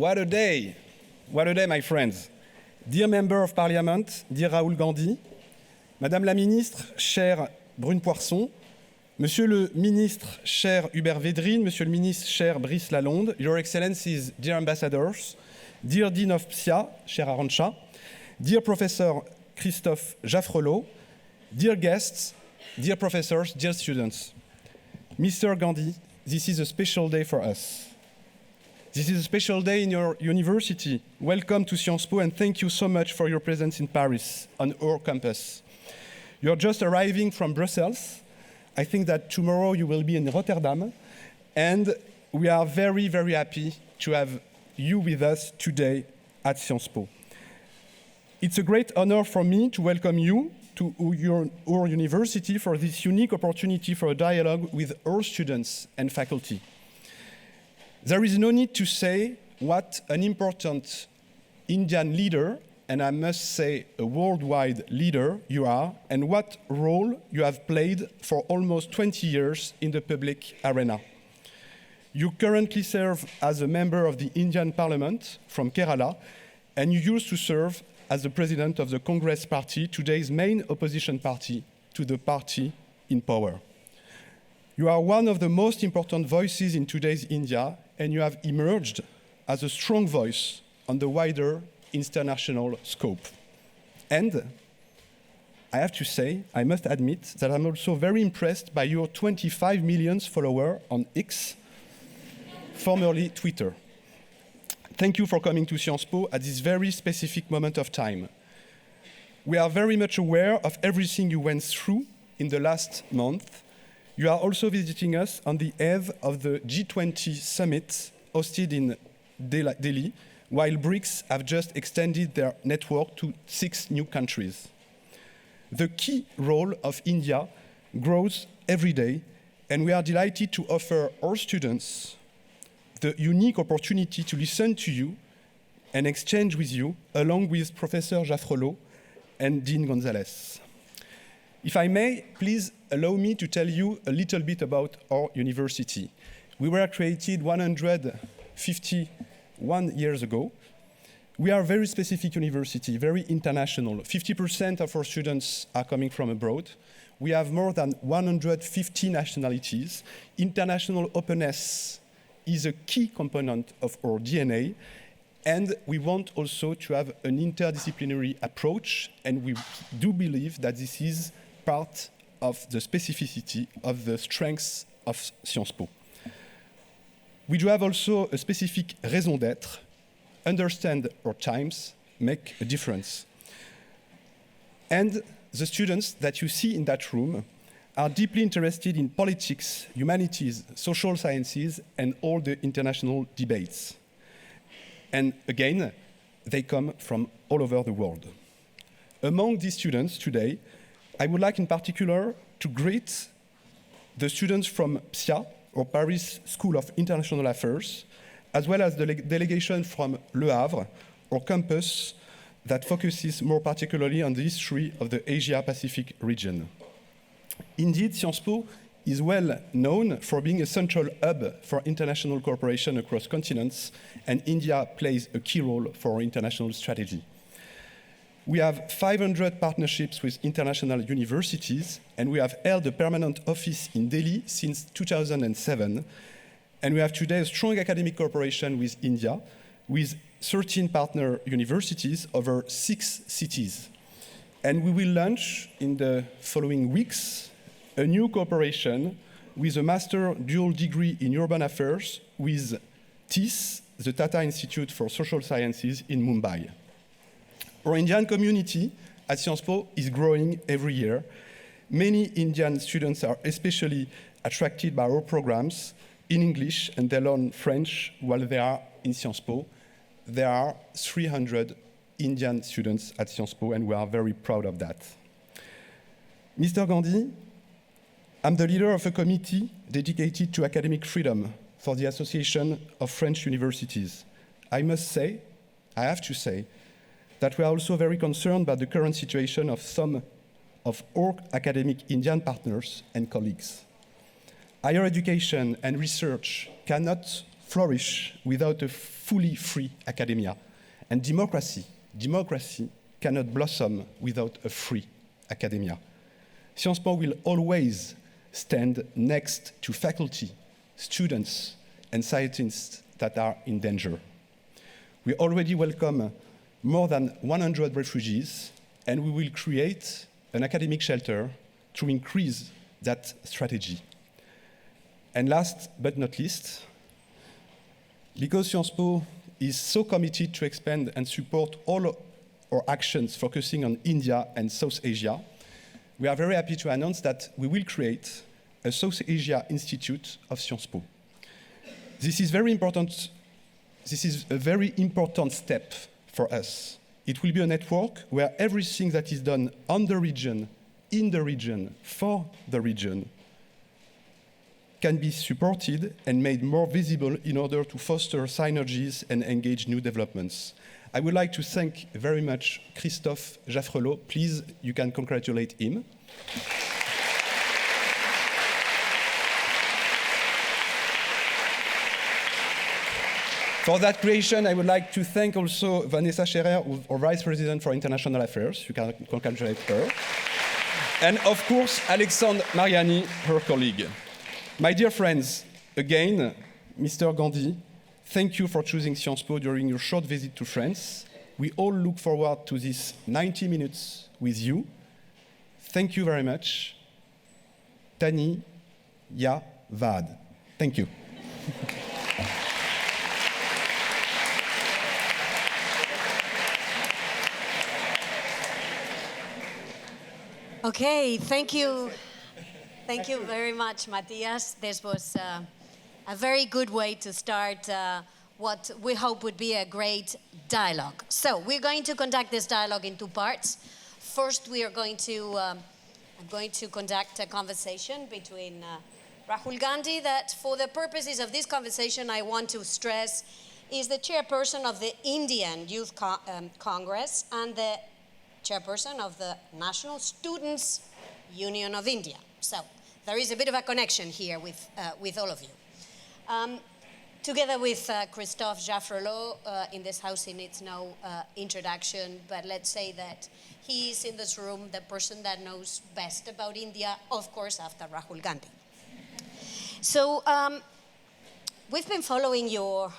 What a day! What a day, my friends. Dear Member of Parliament, dear Rahul Gandhi, Madame la Ministre, chère Brune Poisson, Monsieur le Ministre, cher Hubert Védrine, Monsieur le Ministre, cher Brice Lalonde, Your Excellencies, dear Ambassadors, dear Dean of PSIA, cher Arancha, dear Professor Christophe Jaffrelot, dear guests, dear professors, dear students. Mr. Gandhi, this is a special day for us. This is a special day in your university. Welcome to Sciences Po and thank you so much for your presence in Paris, on our campus. You're just arriving from Brussels. I think that tomorrow you will be in Rotterdam, and we are very, very happy to have you with us today at Sciences Po. It's a great honor for me to welcome you to our university for this unique opportunity for a dialogue with our students and faculty. There is no need to say what an important Indian leader, and I must say a worldwide leader you are, and what role you have played for almost 20 years in the public arena. You currently serve as a member of the Indian Parliament from Kerala, and you used to serve as the president of the Congress Party, today's main opposition party to the party in power. You are one of the most important voices in today's India, and you have emerged as a strong voice on the wider international scope. And I have to say, I must admit that I'm also very impressed by your 25 million followers on X, formerly Twitter. Thank you for coming to Sciences Po at this very specific moment of time. We are very much aware of everything you went through in the last month. You are also visiting us on the eve of the G20 summit hosted in Delhi, while BRICS have just extended their network to 6 new countries. The key role of India grows every day, and we are delighted to offer our students the unique opportunity to listen to you and exchange with you, along with Professor Jaffrelot and Dean Gonzales. If I may, please allow me to tell you a little bit about our university. We were created 151 years ago. We are a very specific university, very international. 50% of our students are coming from abroad. We have more than 150 nationalities. International openness is a key component of our DNA, and we want also to have an interdisciplinary approach, and we do believe that this is part of the specificity of the strengths of Sciences Po. We do have also a specific raison d'être, understand our times, make a difference. And the students that you see in that room are deeply interested in politics, humanities, social sciences, and all the international debates. And again, they come from all over the world. Among these students today, I would like in particular to greet the students from PSIA, or Paris School of International Affairs, as well as the delegation from Le Havre, or campus that focuses more particularly on the history of the Asia-Pacific region. Indeed, Sciences Po is well known for being a central hub for international cooperation across continents, and India plays a key role for our international strategy. We have 500 partnerships with international universities, and we have held a permanent office in Delhi since 2007. And we have today a strong academic cooperation with India, with 13 partner universities over 6 cities. And we will launch in the following weeks a new cooperation with a master dual degree in urban affairs with TIS, the Tata Institute for Social Sciences in Mumbai. Our Indian community at Sciences Po is growing every year. Many Indian students are especially attracted by our programs in English, and they learn French while they are in Sciences Po. There are 300 Indian students at Sciences Po, and we are very proud of that. Mr. Gandhi, I'm the leader of a committee dedicated to academic freedom for the Association of French Universities. I have to say, that we are also very concerned about the current situation of some of our academic Indian partners and colleagues. Higher education and research cannot flourish without a fully free academia. And democracy cannot blossom without a free academia. Sciences Po will always stand next to faculty, students, and scientists that are in danger. We already welcome more than 100 refugees, and we will create an academic shelter to increase that strategy. And last but not least, because Sciences Po is so committed to expand and support all our actions focusing on India and South Asia, we are very happy to announce that we will create a South Asia Institute of Sciences Po. This is a very important step for us. It will be a network where everything that is done on the region, in the region, for the region, can be supported and made more visible in order to foster synergies and engage new developments. I would like to thank very much Christophe Jaffrelot. Please, you can congratulate him. For that creation, I would like to thank also Vanessa Scherer, our Vice President for International Affairs. You can congratulate her. And of course, Alexandre Mariani, her colleague. My dear friends, again, Mr. Gandhi, thank you for choosing Sciences Po during your short visit to France. We all look forward to this 90 minutes with you. Thank you very much. Tani Ya Vad. Thank you. Okay, thank you. Thank you very much, Matthias. This was a very good way to start what we hope would be a great dialogue. So we're going to conduct this dialogue in two parts. First, we are going to, I'm going to conduct a conversation between Rahul Gandhi that for the purposes of this conversation, I want to stress is the chairperson of the Indian Youth Congress and the chairperson of the National Students Union of India. So there is a bit of a connection here with all of you. Together with Christophe Jaffrelot, in this house he needs no introduction, but let's say that he is in this room the person that knows best about India, of course, after Rahul Gandhi. So we've been following your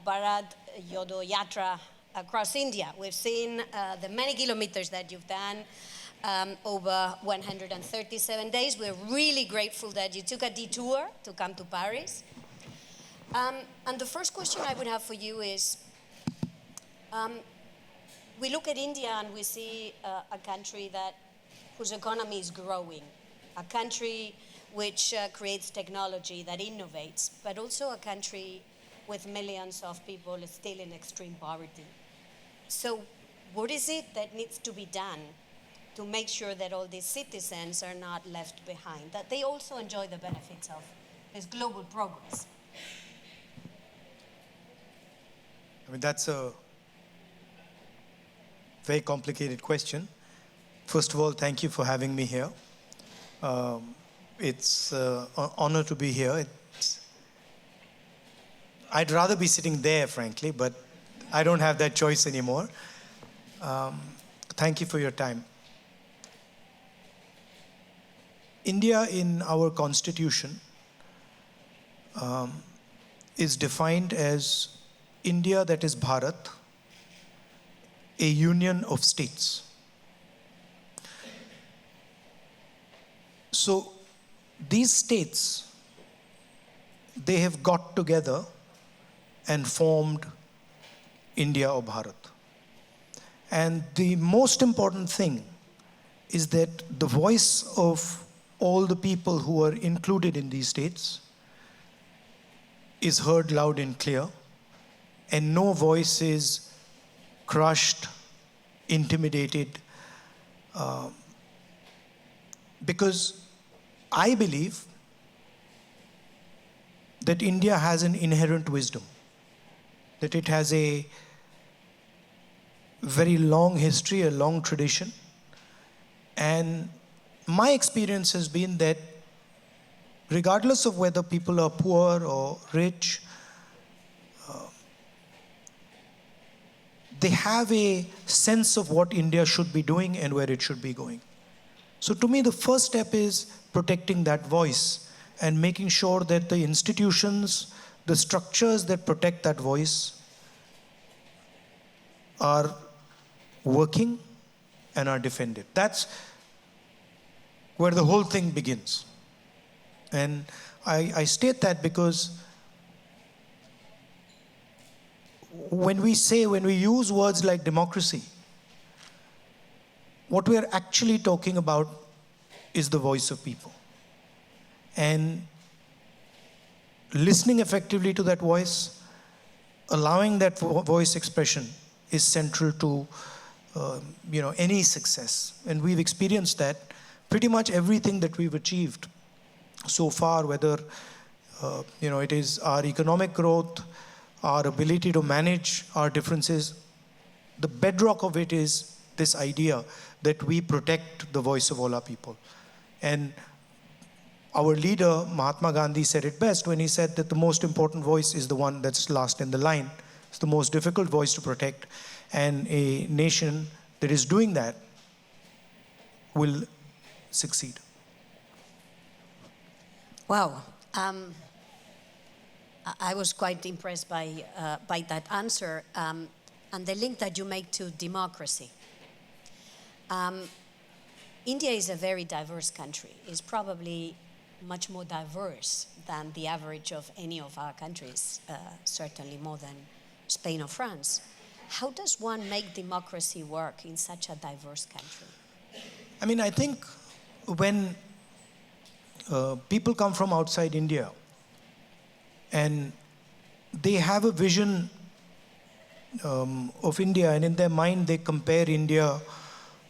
Bharat Jodo Yatra across India. We've seen the many kilometers that you've done, over 137 days. We're really grateful that you took a detour to come to Paris. And the first question I would have for you is, we look at India and we see a country whose economy is growing, a country which creates technology, that innovates, but also a country with millions of people still in extreme poverty. So what is it that needs to be done to make sure that all these citizens are not left behind, that they also enjoy the benefits of this global progress? I mean, that's a very complicated question. First of all, thank you for having me here. It's an honor to be here. I'd rather be sitting there, frankly, but I don't have that choice anymore. Thank you for your time. India in our constitution is defined as India, that is Bharat, a union of states. So these states, they have got together and formed India or Bharat. And the most important thing is that the voice of all the people who are included in these states is heard loud and clear, and no voice is crushed, intimidated, because I believe that India has an inherent wisdom, that it has a very long history, a long tradition. And my experience has been that regardless of whether people are poor or rich, they have a sense of what India should be doing and where it should be going. So to me, the first step is protecting that voice and making sure that the institutions, the structures that protect that voice are working and are defended. That's where the whole thing begins. And I state that because when we use words like democracy, what we are actually talking about is the voice of people. And listening effectively to that voice, allowing that voice expression is central to any success. And we've experienced that. Pretty much everything that we've achieved so far, whether it is our economic growth, our ability to manage our differences, the bedrock of it is this idea that we protect the voice of all our people. And our leader, Mahatma Gandhi, said it best when he said that the most important voice is the one that's last in the line. It's the most difficult voice to protect. And a nation that is doing that will succeed. Wow. I was quite impressed by that answer and the link that you make to democracy. India is a very diverse country. It's probably much more diverse than the average of any of our countries, certainly more than Spain or France. How does one make democracy work in such a diverse country? I mean, I think when people come from outside India and they have a vision of India, and in their mind they compare India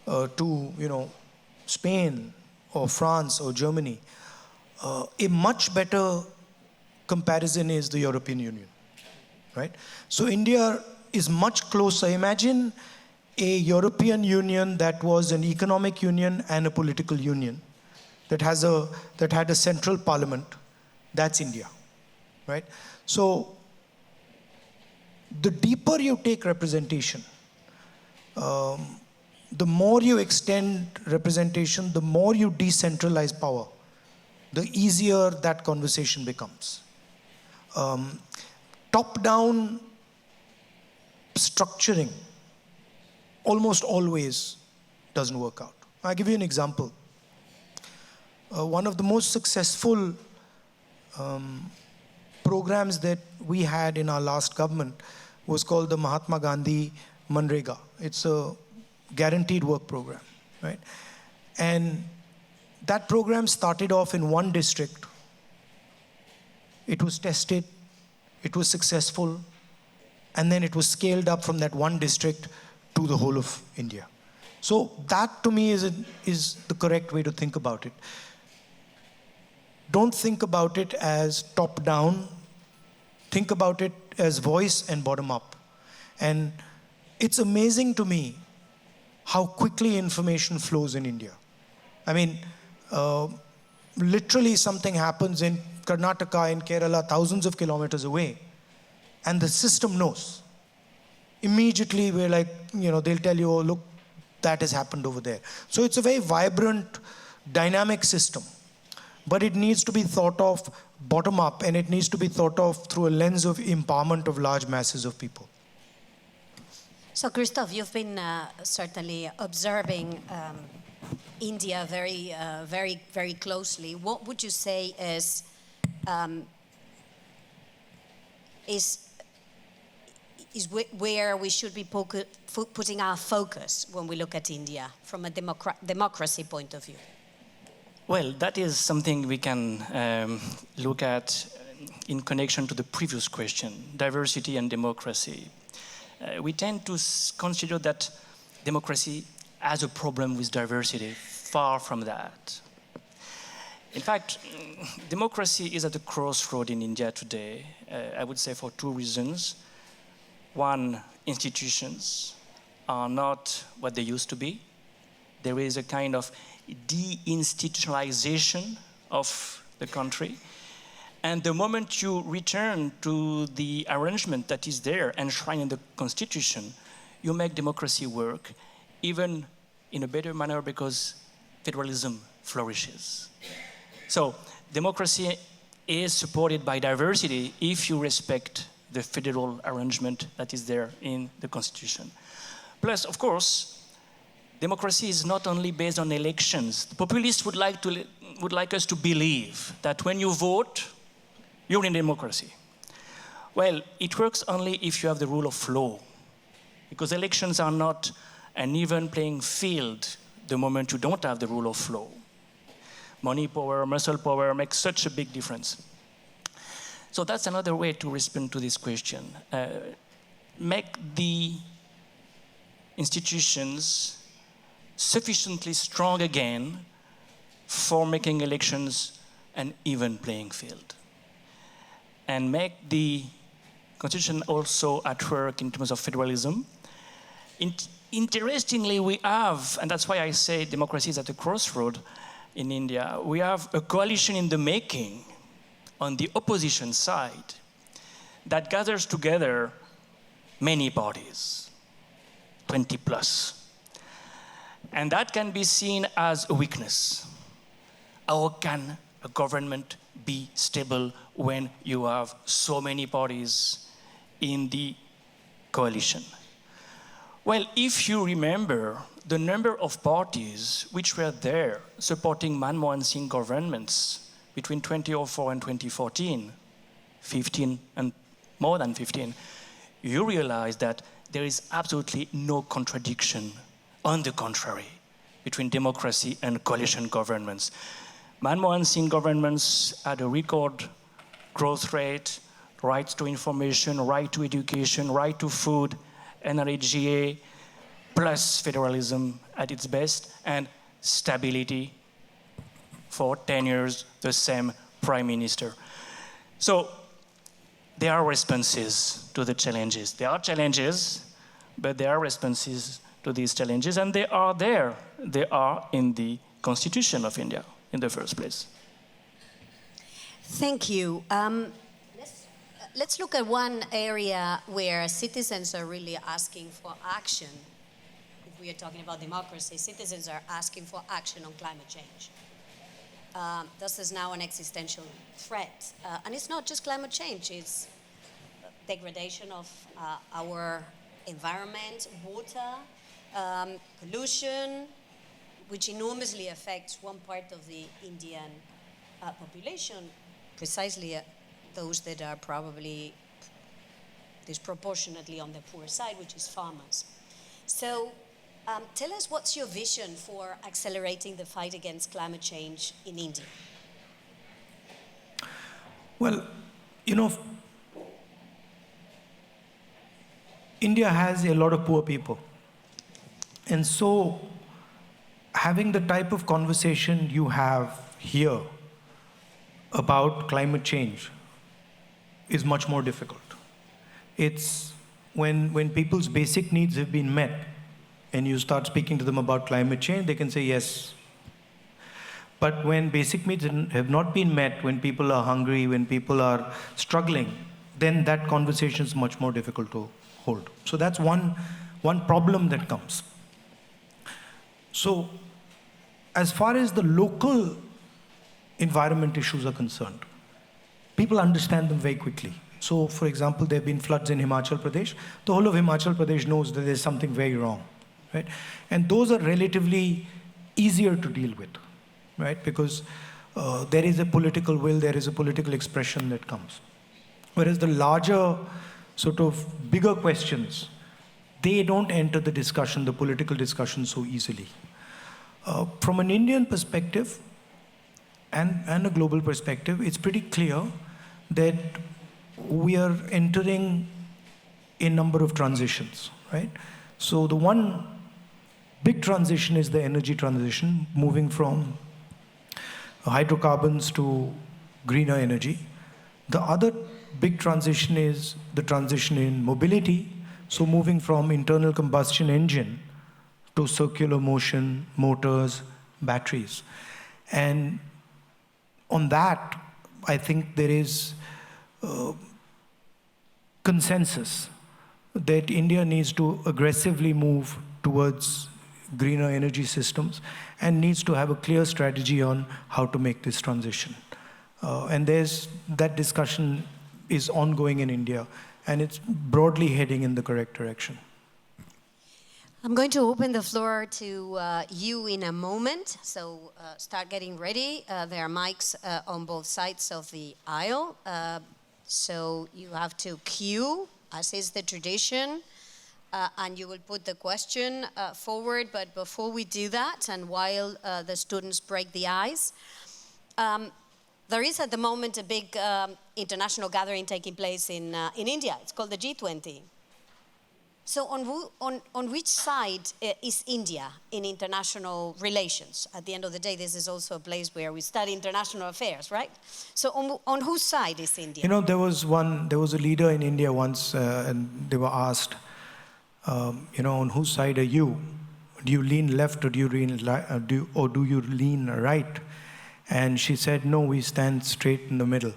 to Spain or France or Germany, a much better comparison is the European Union, right? So India is much closer. Imagine a European Union that was an economic union and a political union that had a central parliament. That's India, right? So the deeper you take representation, the more you extend representation, the more you decentralize power, the easier that conversation becomes. Top-down structuring almost always doesn't work out. I'll give you an example. One of the most successful programs that we had in our last government was called the Mahatma Gandhi Manrega. It's a guaranteed work program, right? And that program started off in one district. It was tested, it was successful, and then it was scaled up from that one district to the whole of India. So that to me is the correct way to think about it. Don't think about it as top-down. Think about it as voice and bottom-up. And it's amazing to me how quickly information flows in India. I mean, literally something happens in Karnataka, in Kerala, thousands of kilometers away, and the system knows. Immediately we're like, they'll tell you, oh, look, that has happened over there. So it's a very vibrant, dynamic system. But it needs to be thought of bottom-up, and it needs to be thought of through a lens of empowerment of large masses of people. So, Christophe, you've been certainly observing India very, very closely. What would you say is where we should be putting our focus when we look at India from a democracy point of view? Well, that is something we can look at in connection to the previous question, diversity and democracy. We tend to consider that democracy has a problem with diversity. Far from that. In fact, democracy is at a crossroad in India today, I would say for two reasons. One, institutions are not what they used to be. There is a kind of deinstitutionalization of the country. And the moment you return to the arrangement that is there enshrined in the Constitution, you make democracy work even in a better manner because federalism flourishes. So democracy is supported by diversity if you respect the federal arrangement that is there in the Constitution. Plus, of course, democracy is not only based on elections. The populists would like us to believe that when you vote, you're in democracy. Well, it works only if you have the rule of law, because elections are not an even playing field the moment you don't have the rule of law. Money power, muscle power makes such a big difference. So that's another way to respond to this question. Make the institutions sufficiently strong again for making elections an even playing field. And make the Constitution also at work in terms of federalism. Interestingly, we have, and that's why I say democracy is at a crossroad in India, we have a coalition in the making on the opposition side that gathers together many parties, 20 plus. And that can be seen as a weakness. How can a government be stable when you have so many parties in the coalition? Well, if you remember the number of parties which were there supporting Manmohan Singh governments between 2004 and 2014, 15 and more than 15, you realize that there is absolutely no contradiction, on the contrary, between democracy and coalition governments. Manmohan Singh governments had a record growth rate, rights to information, right to education, right to food, NRHGA, plus federalism at its best, and stability for 10 years, the same prime minister. So there are responses to the challenges. There are challenges, but there are responses to these challenges, and they are there. They are in the Constitution of India in the first place. Thank you. Let's look at one area where citizens are really asking for action. If we are talking about democracy, citizens are asking for action on climate change. This is now an existential threat. And it's not just climate change, it's degradation of our environment, water, pollution, which enormously affects one part of the Indian population, precisely those that are probably disproportionately on the poor side, which is farmers. So tell us, what's your vision for accelerating the fight against climate change in India? Well, you know, India has a lot of poor people. And so having the type of conversation you have here about climate change is much more difficult. It's when people's basic needs have been met and you start speaking to them about climate change, they can say yes. But when basic needs have not been met, when people are hungry, when people are struggling, then that conversation is much more difficult to hold. So that's one problem that comes. So as far as the local environment issues are concerned, people understand them very quickly. So, for example, there have been floods in Himachal Pradesh. The whole of Himachal Pradesh knows that there's something very wrong, right? And those are relatively easier to deal with, right? Because there is a political will, there is a political expression that comes. Whereas the larger, sort of bigger questions, they don't enter the discussion, the political discussion so easily. From an Indian perspective and a global perspective, it's pretty clear that we are entering a number of transitions, right? So the one big transition is the energy transition, moving from hydrocarbons to greener energy. The other big transition is the transition in mobility, so moving from internal combustion engine to circular motion, motors, batteries. And on that, I think there is consensus that India needs to aggressively move towards greener energy systems and needs to have a clear strategy on how to make this transition. And that discussion is ongoing in India, and it's broadly heading in the correct direction. I'm going to open the floor to you in a moment, so start getting ready. There are mics on both sides of the aisle, so you have to queue, as is the tradition, and you will put the question forward. But before we do that, and while the students break the ice, there is at the moment a big international gathering taking place in India. It's called the G20. So on which side is India in international relations? At the end of the day, this is also a place where we study international affairs, right? So on whose side is India? You know, there was a leader in India once, and they were asked, on whose side are you? Do you lean left or do you lean right? And she said, no, we stand straight in the middle.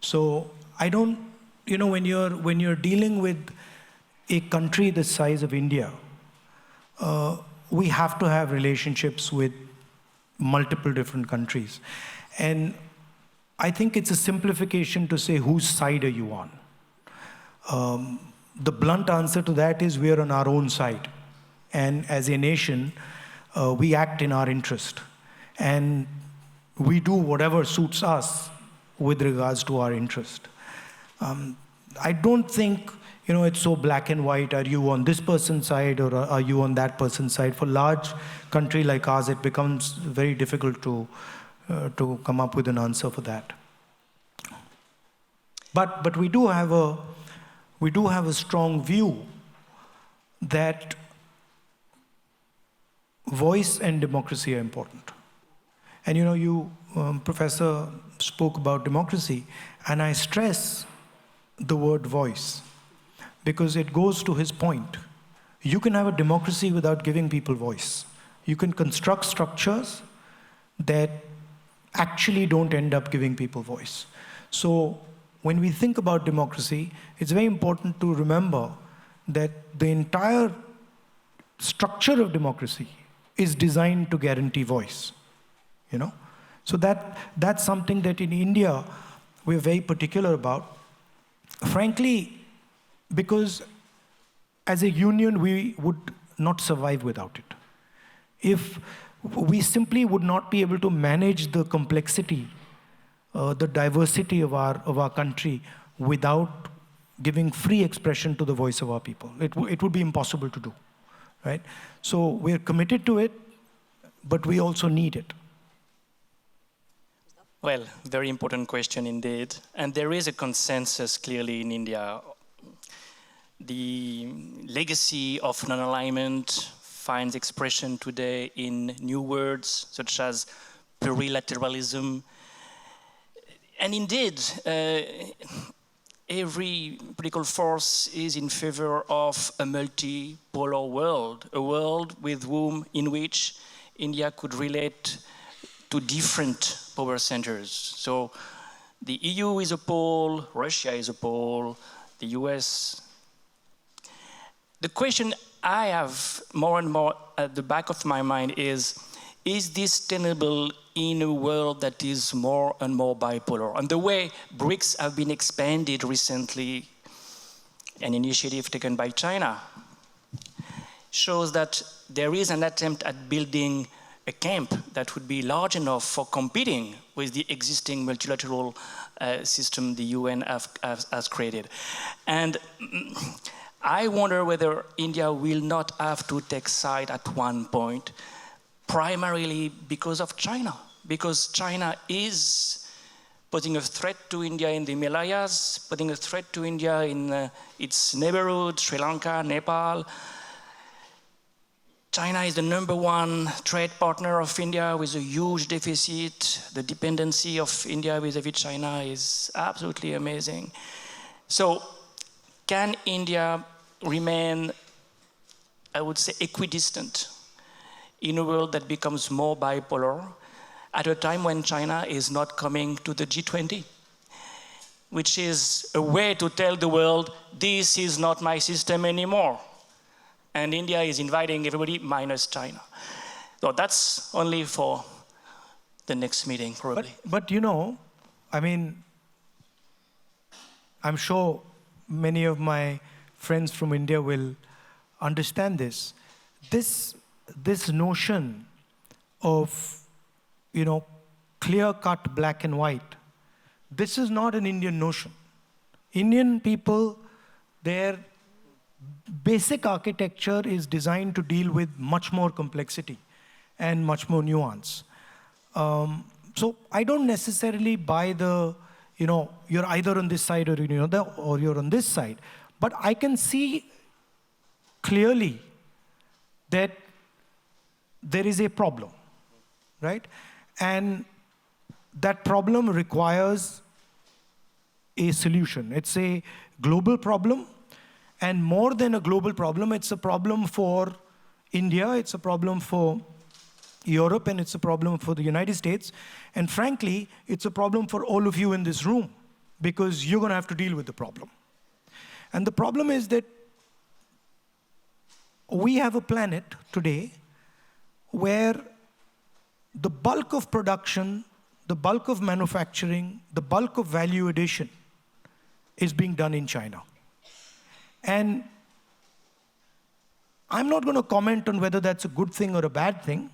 So I don't, when you're dealing with a country the size of India, we have to have relationships with multiple different countries. And I think it's a simplification to say, whose side are you on? The blunt answer to that is we are on our own side. And as a nation, we act in our interest. And we do whatever suits us with regards to our interest. I don't think it's so black and white. Are you on this person's side or are you on that person's side? For a large country like ours, it becomes very difficult to come up with an answer for that. But we do have a strong view that voice and democracy are important. And you, Professor, spoke about democracy, and I stress the word voice, because it goes to his point. You can have a democracy without giving people voice. You can construct structures that actually don't end up giving people voice. So when we think about democracy, it's very important to remember that the entire structure of democracy is designed to guarantee voice. So that's something that in India we're very particular about. Frankly, because as a union, we would not survive without it. If we simply would not be able to manage the complexity, the diversity of our country without giving free expression to the voice of our people. It would be impossible to do, right? So we're committed to it, but we also need it. Well, very important question indeed. And there is a consensus clearly in India. The legacy of non-alignment finds expression today in new words such as plurilateralism. And indeed, every political force is in favor of a multipolar world, a world in which India could relate to different power centers. So the EU is a pole, Russia is a pole, the US. The question I have more and more at the back of my mind is this tenable in a world that is more and more bipolar? And the way BRICS have been expanded recently, an initiative taken by China, shows that there is an attempt at building a camp that would be large enough for competing with the existing multilateral system the UN has created. And I wonder whether India will not have to take side at one point, primarily because of China. Because China is posing a threat to India in the Himalayas, posing a threat to India in its neighborhood, Sri Lanka, Nepal. China is the #1 trade partner of India with a huge deficit. The dependency of India vis-à-vis China is absolutely amazing. So can India remain, I would say, equidistant in a world that becomes more bipolar at a time when China is not coming to the G20? which is a way to tell the world, this is not my system anymore. And India is inviting everybody minus China. So that's only for the next meeting, probably. But you know, I mean, I'm sure many of my friends from India will understand this. This notion of, you know, clear-cut black and white, this is not an Indian notion. Indian people, their basic architecture is designed to deal with much more complexity and much more nuance. So I don't necessarily buy the, you know, you're either on this side or you're on this side. But I can see clearly that there is a problem, right? And that problem requires a solution. It's a global problem, and more than a global problem, it's a problem for India, it's a problem for Europe, and it's a problem for the United States. And frankly, it's a problem for all of you in this room, because you're going to have to deal with the problem. And the problem is that we have a planet today where the bulk of production, the bulk of manufacturing, the bulk of value addition is being done in China. And I'm not going to comment on whether that's a good thing or a bad thing.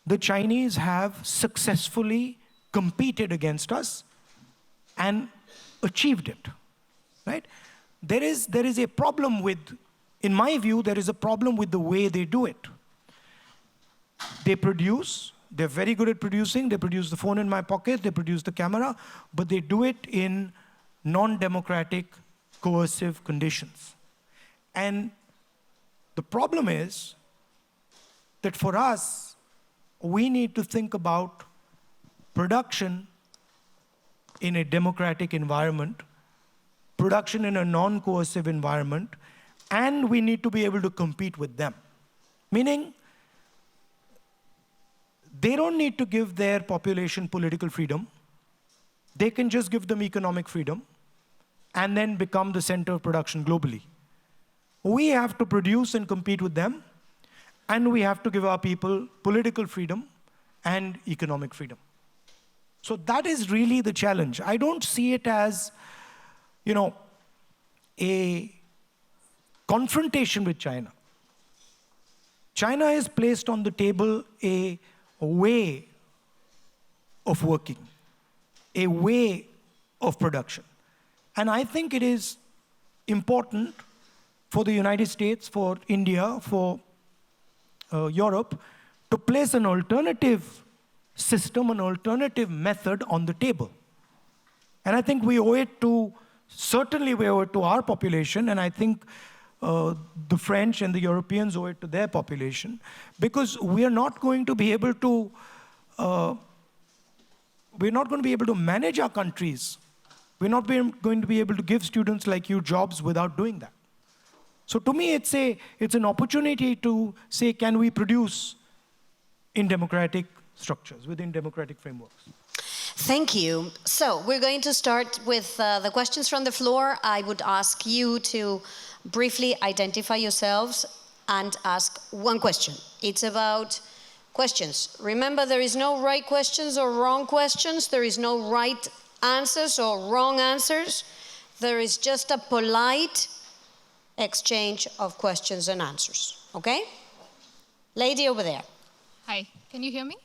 The Chinese have successfully competed against us and achieved it, right? There is a problem with, in my view, there is a problem with the way they do it. They produce, they're very good at producing, they produce the phone in my pocket, they produce the camera, but they do it in non-democratic, coercive conditions. And the problem is that for us, we need to think about production in a democratic environment, production in a non-coercive environment, and we need to be able to compete with them. Meaning, they don't need to give their population political freedom. They can just give them economic freedom and then become the center of production globally. We have to produce and compete with them, and we have to give our people political freedom and economic freedom. So that is really the challenge. I don't see it as, you know, a confrontation with China. China has placed on the table a way of working, a way of production. And I think it is important for the United States, for India, for Europe, to place an alternative system, an alternative method on the table. And I think we owe it to, certainly we owe it to our population, and I think the French and the Europeans owe it to their population, because we are not going to be able to, manage our countries. We're not going to be able to give students like you jobs without doing that. So to me, it's an opportunity to say, can we produce in democratic structures, within democratic frameworks? Thank you. So we're going to start with the questions from the floor. I would ask you to briefly identify yourselves and ask one question. It's about questions. Remember, there is no right questions or wrong questions. There is no right answers or wrong answers. There is just a polite exchange of questions and answers. Okay? Lady over there. Hi, can you hear me?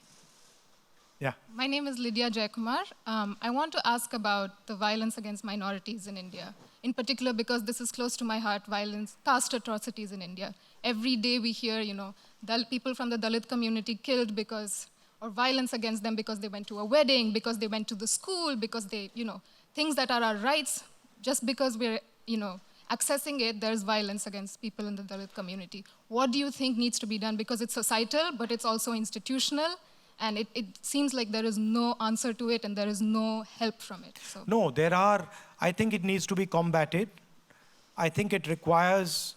Yeah. My name is Lydia Jayakumar. I want to ask about the violence against minorities in India, in particular because this is close to my heart, violence, caste atrocities in India. Every day we hear, you know, people from the Dalit community killed because, or violence against them because they went to a wedding, because they went to the school, because they, you know, things that are our rights, just because we're, you know, accessing it, there's violence against people in the Dalit community. What do you think needs to be done? Because it's societal, but it's also institutional. And it seems like there is no answer to it and there is no help from it. So. No, there are. I think it needs to be combated. I think it requires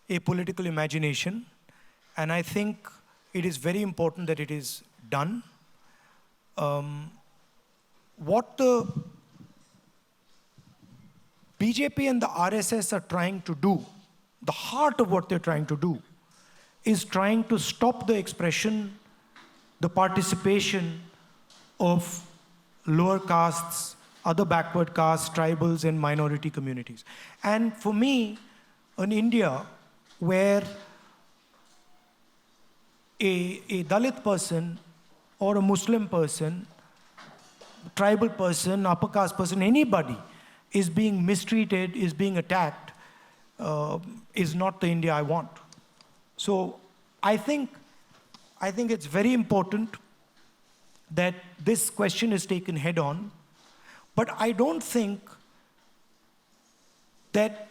a political imagination. And I think it is very important that it is done. What the BJP and the RSS are trying to do, the heart of what they're trying to do, is trying to stop the expression, the participation of lower castes, other backward castes, tribals, and minority communities. And for me, in India, where a Dalit person or a Muslim person, tribal person, upper caste person, anybody is being mistreated, is being attacked, is not the India I want. So I think it's very important that this question is taken head on, but I don't think that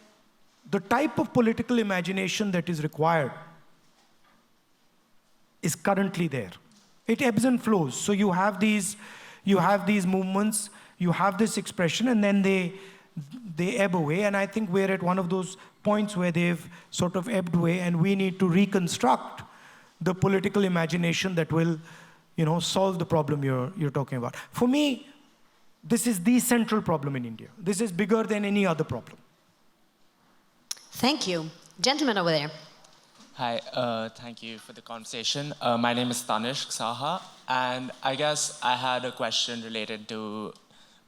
the type of political imagination that is required is currently there. It ebbs and flows. So you have these movements, you have this expression, and then they ebb away. And I think we're at one of those points where they've sort of ebbed away, and we need to reconstruct the political imagination that will, solve the problem you're talking about. For me, this is the central problem in India. This is bigger than any other problem. Thank you. Gentleman over there. Hi, thank you for the conversation. My name is Tanishq Saha, and I guess I had a question related to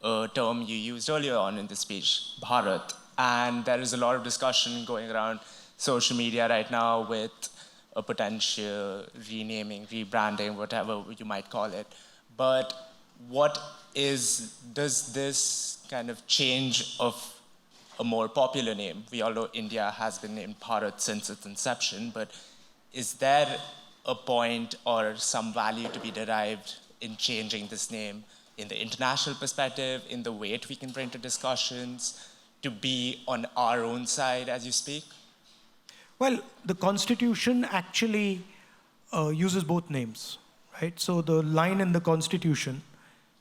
a term you used earlier on in the speech, Bharat. And there is a lot of discussion going around social media right now with a potential renaming, rebranding, whatever you might call it. But does this kind of change of a more popular name? We all know India has been named Bharat since its inception, but is there a point or some value to be derived in changing this name in the international perspective, in the weight we can bring to discussions, to be on our own side as you speak? Well, the Constitution actually uses both names, right? So the line in the Constitution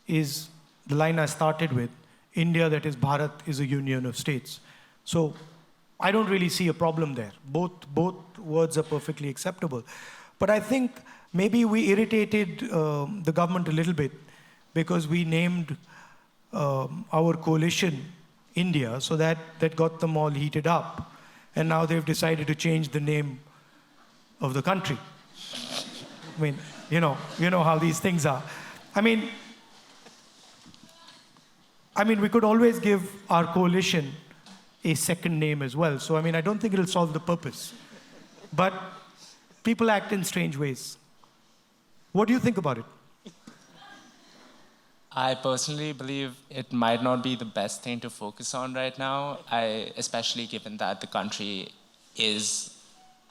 is the line I started with. India, that is Bharat, is a union of states. So I don't really see a problem there. Both words are perfectly acceptable. But I think maybe we irritated the government a little bit because we named our coalition India, so that got them all heated up. And now they've decided to change the name of the country. I mean, you know how these things are. I mean, we could always give our coalition a second name as well. So, I don't think it'll solve the purpose. But people act in strange ways. What do you think about it? I personally believe it might not be the best thing to focus on right now, especially given that the country is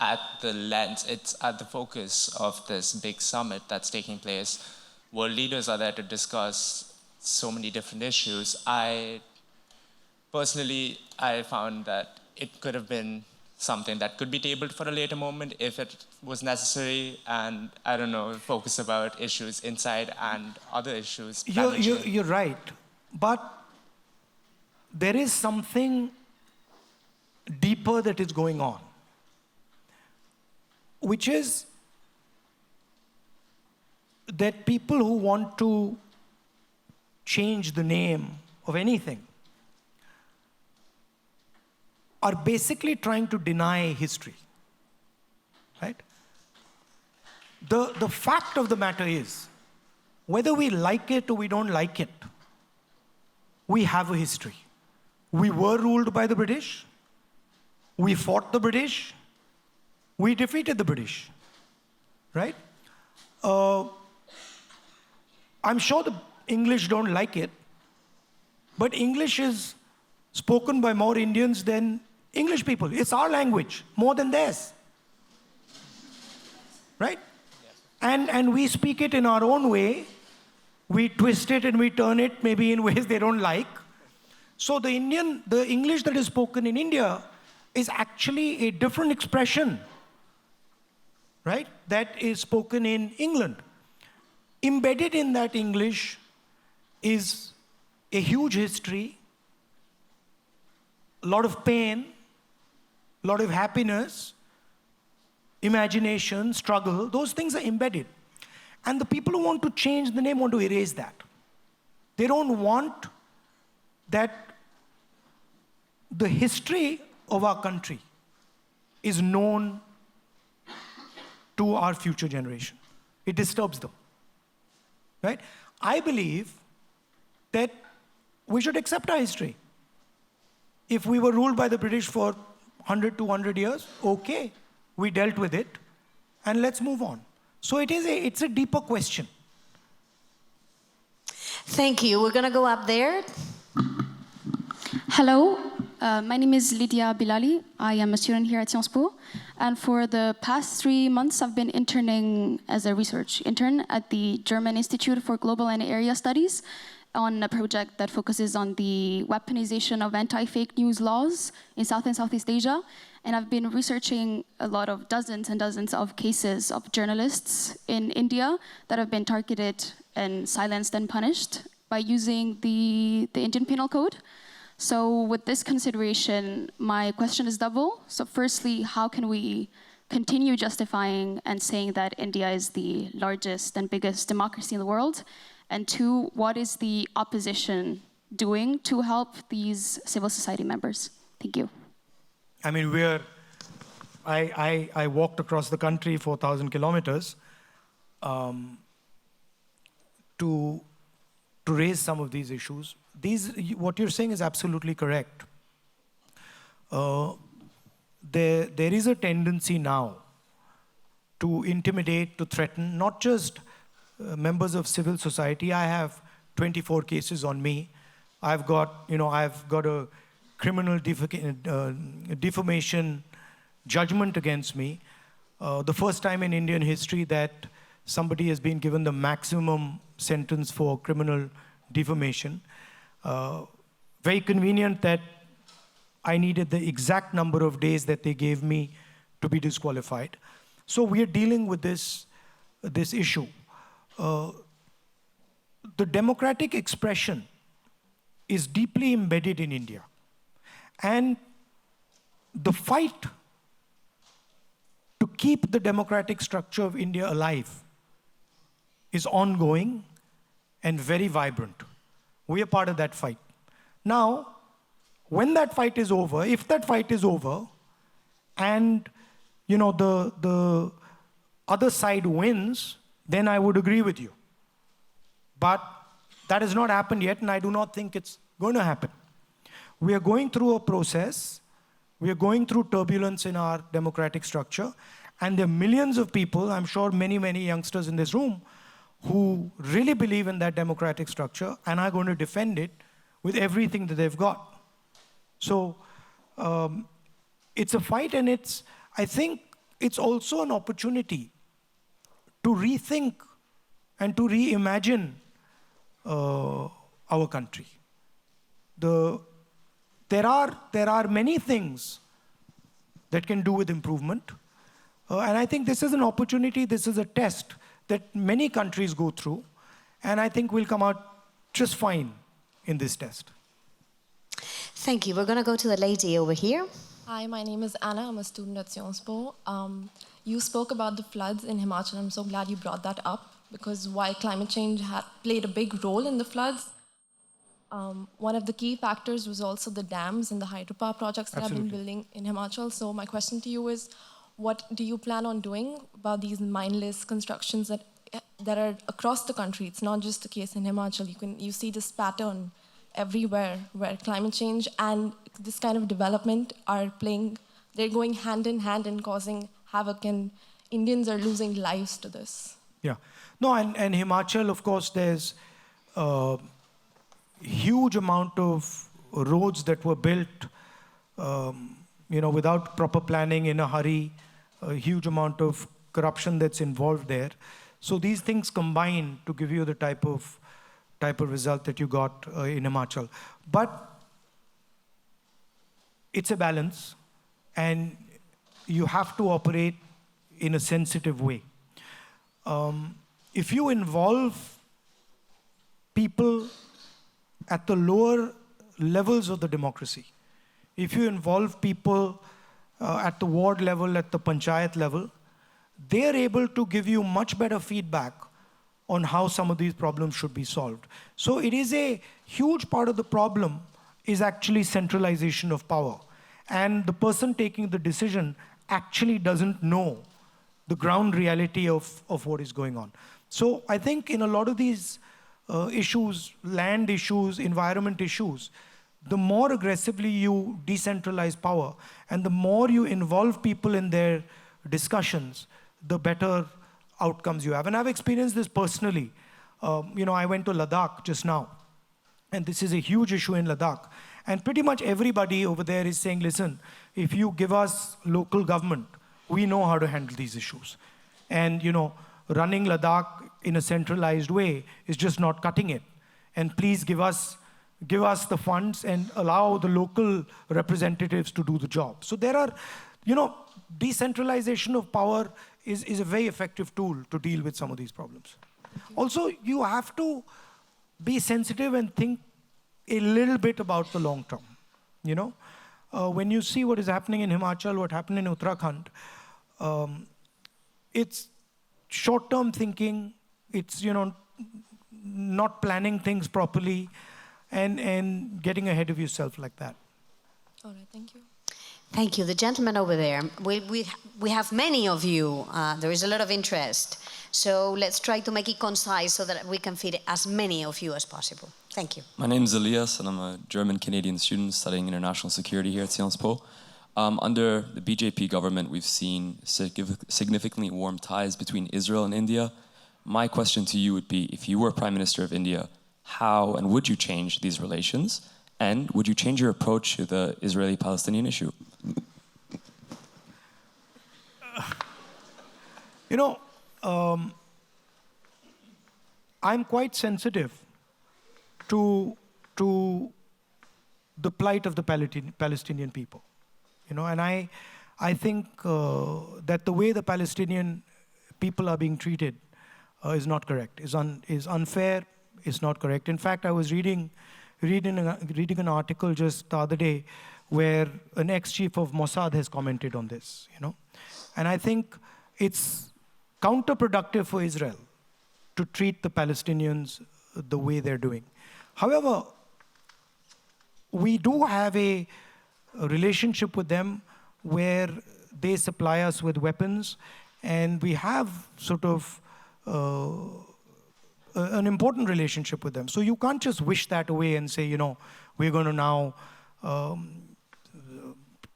it's at the focus of this big summit that's taking place. World leaders are there to discuss so many different issues. I found that it could have been something that could be tabled for a later moment if it was necessary, and focus about issues inside and other issues. You're right, but there is something deeper that is going on, which is that people who want to change the name of anything are basically trying to deny history, right? The fact of the matter is, whether we like it or we don't like it, we have a history. We were ruled by the British, we fought the British, we defeated the British, right? I'm sure the English don't like it, but English is spoken by more Indians than English people. It's our language, more than theirs. Right? Yes. And we speak it in our own way. We twist it and we turn it maybe in ways they don't like. So the English that is spoken in India is actually a different expression, right? That is spoken in England. Embedded in that English is a huge history, a lot of pain, a lot of happiness, imagination, struggle. Those things are embedded. And the people who want to change the name want to erase that. They don't want that the history of our country is known to our future generation. It disturbs them, right? I believe that we should accept our history. If we were ruled by the British for 100, 200 years, okay, we dealt with it, and let's move on. So it's a deeper question. Thank you. We're going to go up there. Hello, my name is Lydia Bilali. I am a student here at Sciences Po. And for the past 3 months, I've been interning as a research intern at the German Institute for Global and Area Studies on a project that focuses on the weaponization of anti-fake news laws in South and Southeast Asia. And I've been researching a lot of dozens and dozens of cases of journalists in India that have been targeted and silenced and punished by using the Indian Penal Code. So with this consideration, my question is double. So firstly, how can we continue justifying and saying that India is the largest and biggest democracy in the world? And two, what is the opposition doing to help these civil society members? Thank you. I mean, I walked across the country 4,000 kilometers to raise some of these issues. What you're saying is absolutely correct. There is a tendency now to intimidate, to threaten, not just members of civil society. I have 24 cases on me. I've got a criminal defamation judgment against me. The first time in Indian history that somebody has been given the maximum sentence for criminal defamation. Very convenient that I needed the exact number of days that they gave me to be disqualified. So we are dealing with this issue. The democratic expression is deeply embedded in India. And the fight to keep the democratic structure of India alive is ongoing and very vibrant. We are part of that fight. Now, when that fight is over, if that fight is over, and the other side wins, then I would agree with you. But that has not happened yet, and I do not think it's going to happen. We are going through a process. We are going through turbulence in our democratic structure, and there are millions of people, I'm sure many, many youngsters in this room, who really believe in that democratic structure and are going to defend it with everything that they've got. So it's a fight, and I think it's also an opportunity to rethink and to reimagine our country. There are many things that can do with improvement, and I think this is an opportunity, this is a test that many countries go through, and I think we'll come out just fine in this test. Thank you. We're going to go to the lady over here. Hi, my name is Anna. I'm a student at Sciences Po. You spoke about the floods in Himachal. I'm so glad you brought that up, because while climate change played a big role in the floods, one of the key factors was also the dams and the hydropower projects that have been building in Himachal. So my question to you is, what do you plan on doing about these mindless constructions that are across the country? It's not just the case in Himachal. You see this pattern everywhere where climate change and this kind of development they're going hand in hand and causing havoc, and Indians are losing lives to this. Yeah. No, and Himachal, of course, there's a huge amount of roads that were built without proper planning, in a hurry, a huge amount of corruption that's involved there. So these things combine to give you the type of result that you got in Himachal. But it's a balance, and you have to operate in a sensitive way. If you involve people at the lower levels of the democracy, if you involve people at the ward level, at the panchayat level, they are able to give you much better feedback on how some of these problems should be solved. So it is a huge part of the problem is actually centralization of power. And the person taking the decision actually doesn't know the ground reality of what is going on. So I think in a lot of these issues, land issues, environment issues, the more aggressively you decentralize power and the more you involve people in their discussions, the better outcomes you have. And I've experienced this personally. I went to Ladakh just now, and this is a huge issue in Ladakh. And pretty much everybody over there is saying, listen, if you give us local government, we know how to handle these issues. And, running Ladakh in a centralized way is just not cutting it. And please give us the funds and allow the local representatives to do the job. So there are, decentralization of power is a very effective tool to deal with some of these problems. Also, you have to be sensitive and think a little bit about the long term. When you see what is happening in Himachal, what happened in Uttarakhand, it's short-term thinking, it's not planning things properly, and getting ahead of yourself like that. All right, thank you. Thank you. The gentleman over there. We have many of you. There is a lot of interest. So let's try to make it concise so that we can fit as many of you as possible. Thank you. My name is Elias, and I'm a German-Canadian student studying international security here at Sciences Po. Under the BJP government, we've seen significantly warm ties between Israel and India. My question to you would be, if you were Prime Minister of India, how and would you change these relations? And would you change your approach to the Israeli-Palestinian issue? I'm quite sensitive to the plight of the Palestinian people. And I think that the way the Palestinian people are being treated is not correct, is unfair, is not correct. In fact, I was reading an article just the other day where an ex-chief of Mossad has commented on this, And I think it's counterproductive for Israel to treat the Palestinians the way they're doing. However, we do have a relationship with them where they supply us with weapons, and we have sort of an important relationship with them. So you can't just wish that away and say, we're going to now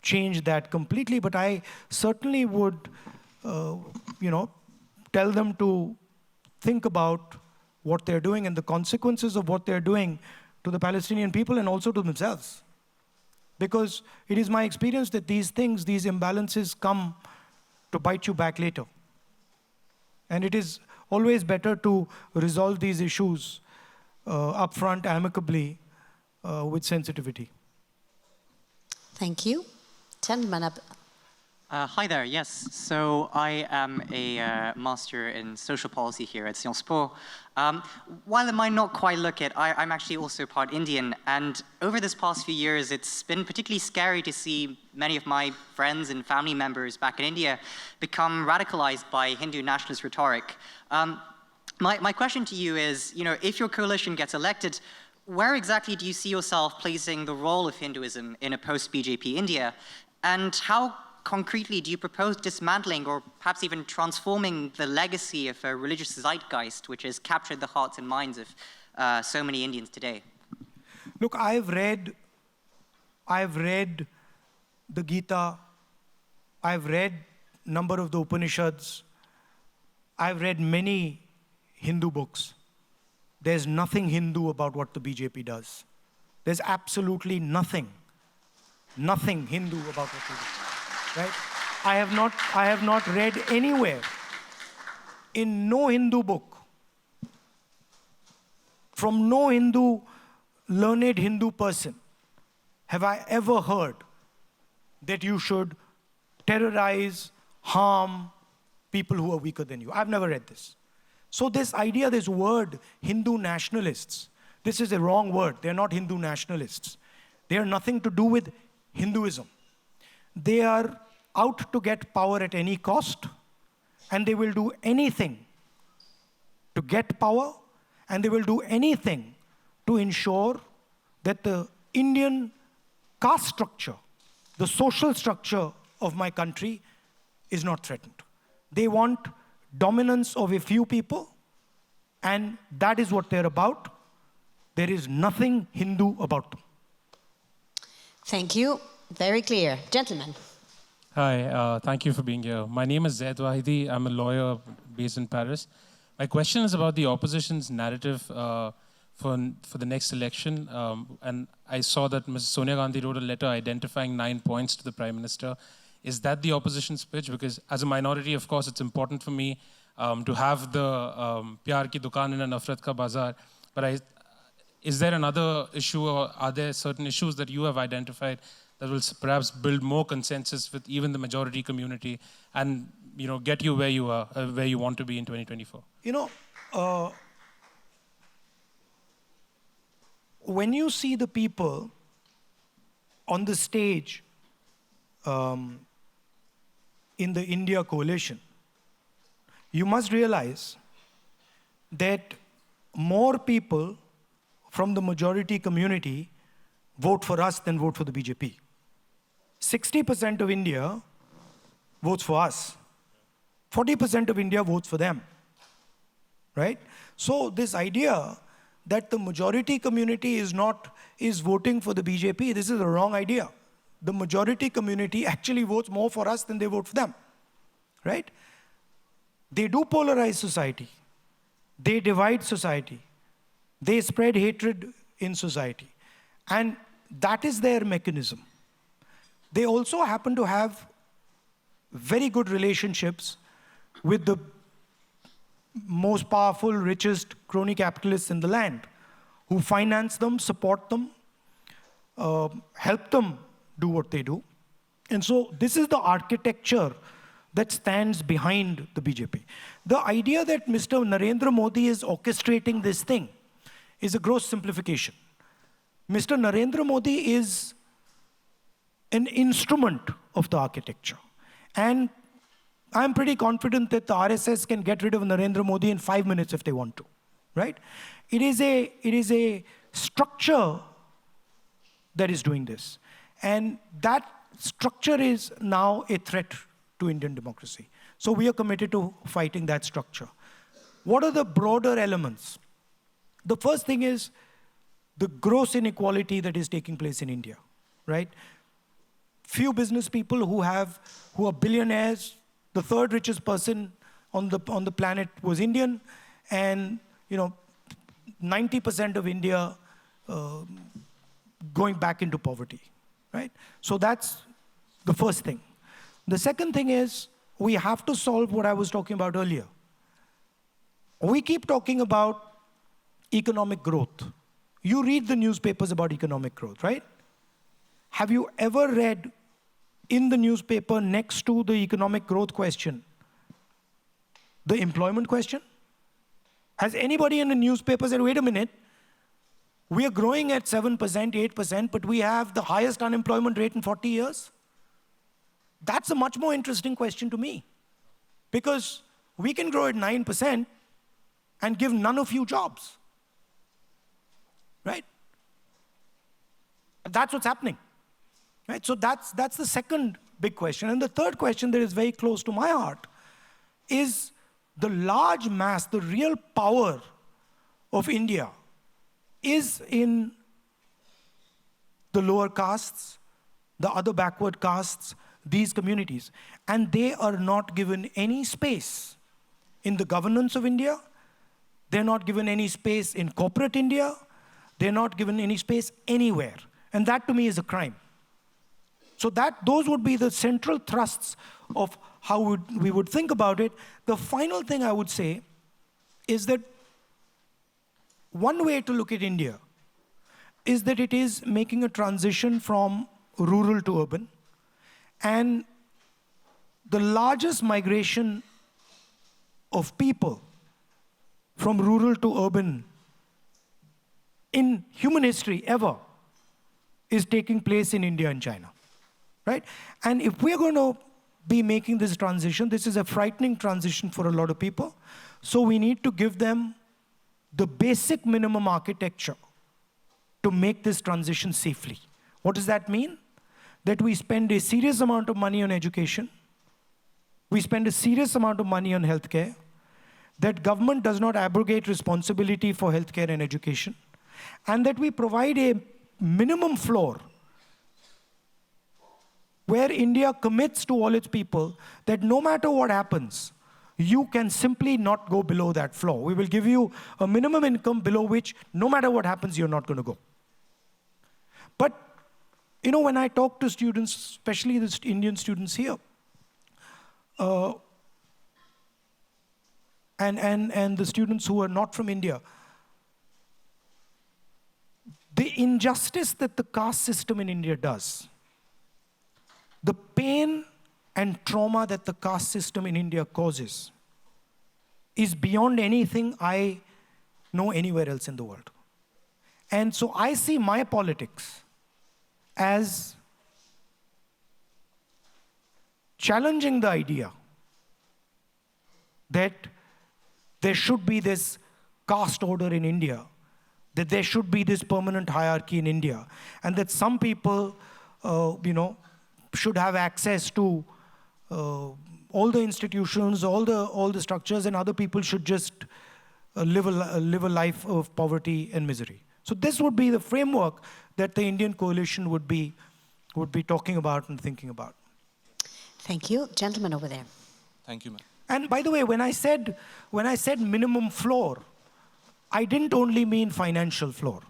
change that completely. But I certainly would, tell them to think about what they're doing and the consequences of what they're doing to the Palestinian people and also to themselves. Because it is my experience that these things, these imbalances come to bite you back later. And it is always better to resolve these issues upfront, amicably, with sensitivity. Thank you. Gentleman up. Hi there, yes. So I am a master in social policy here at Sciences Po. While it might not quite look it, I'm actually also part Indian. And over this past few years, it's been particularly scary to see many of my friends and family members back in India become radicalized by Hindu nationalist rhetoric. My question to you is, if your coalition gets elected, where exactly do you see yourself placing the role of Hinduism in a post-BJP India? And how concretely do you propose dismantling or perhaps even transforming the legacy of a religious zeitgeist which has captured the hearts and minds of so many Indians today? Look, I've read the Gita, I've read a number of the Upanishads, I've read many Hindu books. There's nothing Hindu about what the BJP does. There's absolutely nothing Hindu about what they do. Right? I have not read anywhere, in no Hindu book, from no learned Hindu person, have I ever heard that you should terrorize, harm people who are weaker than you. I've never read this. So this idea, this word, Hindu nationalists, this is a wrong word. They're not Hindu nationalists. They are nothing to do with Hinduism. They are out to get power at any cost, and they will do anything to get power, and they will do anything to ensure that the Indian caste structure, the social structure of my country is not threatened. They want dominance of a few people, and that is what they're about. There is nothing Hindu about them. Thank you. Very clear. Gentlemen. Hi, thank you for being here. My name is Zaid Wahidi. I'm a lawyer based in Paris. My question is about the opposition's narrative for the next election. And I saw that Ms. Sonia Gandhi wrote a letter identifying 9 points to the Prime Minister. Is that the opposition's pitch? Because as a minority, of course, it's important for me to have the Pyar ki dukaan in a Nafrat ka bazaar. But is there another issue, or are there certain issues that you have identified that will perhaps build more consensus with even the majority community and get you where you are, where you want to be in 2024? When you see the people on the stage in the India coalition, you must realize that more people from the majority community vote for us than vote for the BJP. 60% of India votes for us. 40% of India votes for them, right? So this idea that the majority community is voting for the BJP, this is a wrong idea. The majority community actually votes more for us than they vote for them, right? They do polarize society. They divide society. They spread hatred in society. And that is their mechanism. They also happen to have very good relationships with the most powerful, richest crony capitalists in the land, who finance them, support them, help them do what they do. And so this is the architecture that stands behind the BJP. The idea that Mr. Narendra Modi is orchestrating this thing is a gross simplification. Mr. Narendra Modi is an instrument of the architecture. And I'm pretty confident that the RSS can get rid of Narendra Modi in 5 minutes if they want to, right? It is a structure that is doing this. And that structure is now a threat to Indian democracy. So we are committed to fighting that structure. What are the broader elements? The first thing is the gross inequality that is taking place in India, right? Few business people who are billionaires. The third richest person on the planet was Indian, and 90% of India going back into poverty, right? So that's the first thing. The second thing is we have to solve what I was talking about earlier. We keep talking about economic growth. You read the newspapers about economic growth, right? Have you ever read in the newspaper next to the economic growth question the employment question? Has anybody in the newspaper said, wait a minute, we are growing at 7%, 8%, but we have the highest unemployment rate in 40 years? That's a much more interesting question to me. Because we can grow at 9% and give none of you jobs. Right? That's what's happening. Right? So that's the second big question. And the third question that is very close to my heart is the large mass, the real power of India is in the lower castes, the other backward castes, these communities. And they are not given any space in the governance of India. They're not given any space in corporate India. They're not given any space anywhere. And that to me is a crime. So those would be the central thrusts of how we would think about it. The final thing I would say is that one way to look at India is that it is making a transition from rural to urban. And the largest migration of people from rural to urban in human history ever is taking place in India and China, right? And if we're going to be making this transition, this is a frightening transition for a lot of people. So we need to give them the basic minimum architecture to make this transition safely. What does that mean? That we spend a serious amount of money on education, we spend a serious amount of money on healthcare, that government does not abrogate responsibility for healthcare and education, and that we provide a minimum floor where India commits to all its people that no matter what happens, you can simply not go below that floor. We will give you a minimum income below which, no matter what happens, you're not going to go. But, you know, when I talk to students, especially the Indian students here, and the students who are not from India, the injustice that the caste system in India does, the pain and trauma that the caste system in India causes is beyond anything I know anywhere else in the world. And so I see my politics as challenging the idea that there should be this caste order in India, that there should be this permanent hierarchy in India, and that some people, should have access to all the institutions, all the structures, and other people should just live a life of poverty and misery. So this would be the framework that the Indian coalition would be talking about and thinking about. Thank you. Gentleman over there. Thank you, ma'am. And by the way, when I said minimum floor, I didn't only mean financial floor.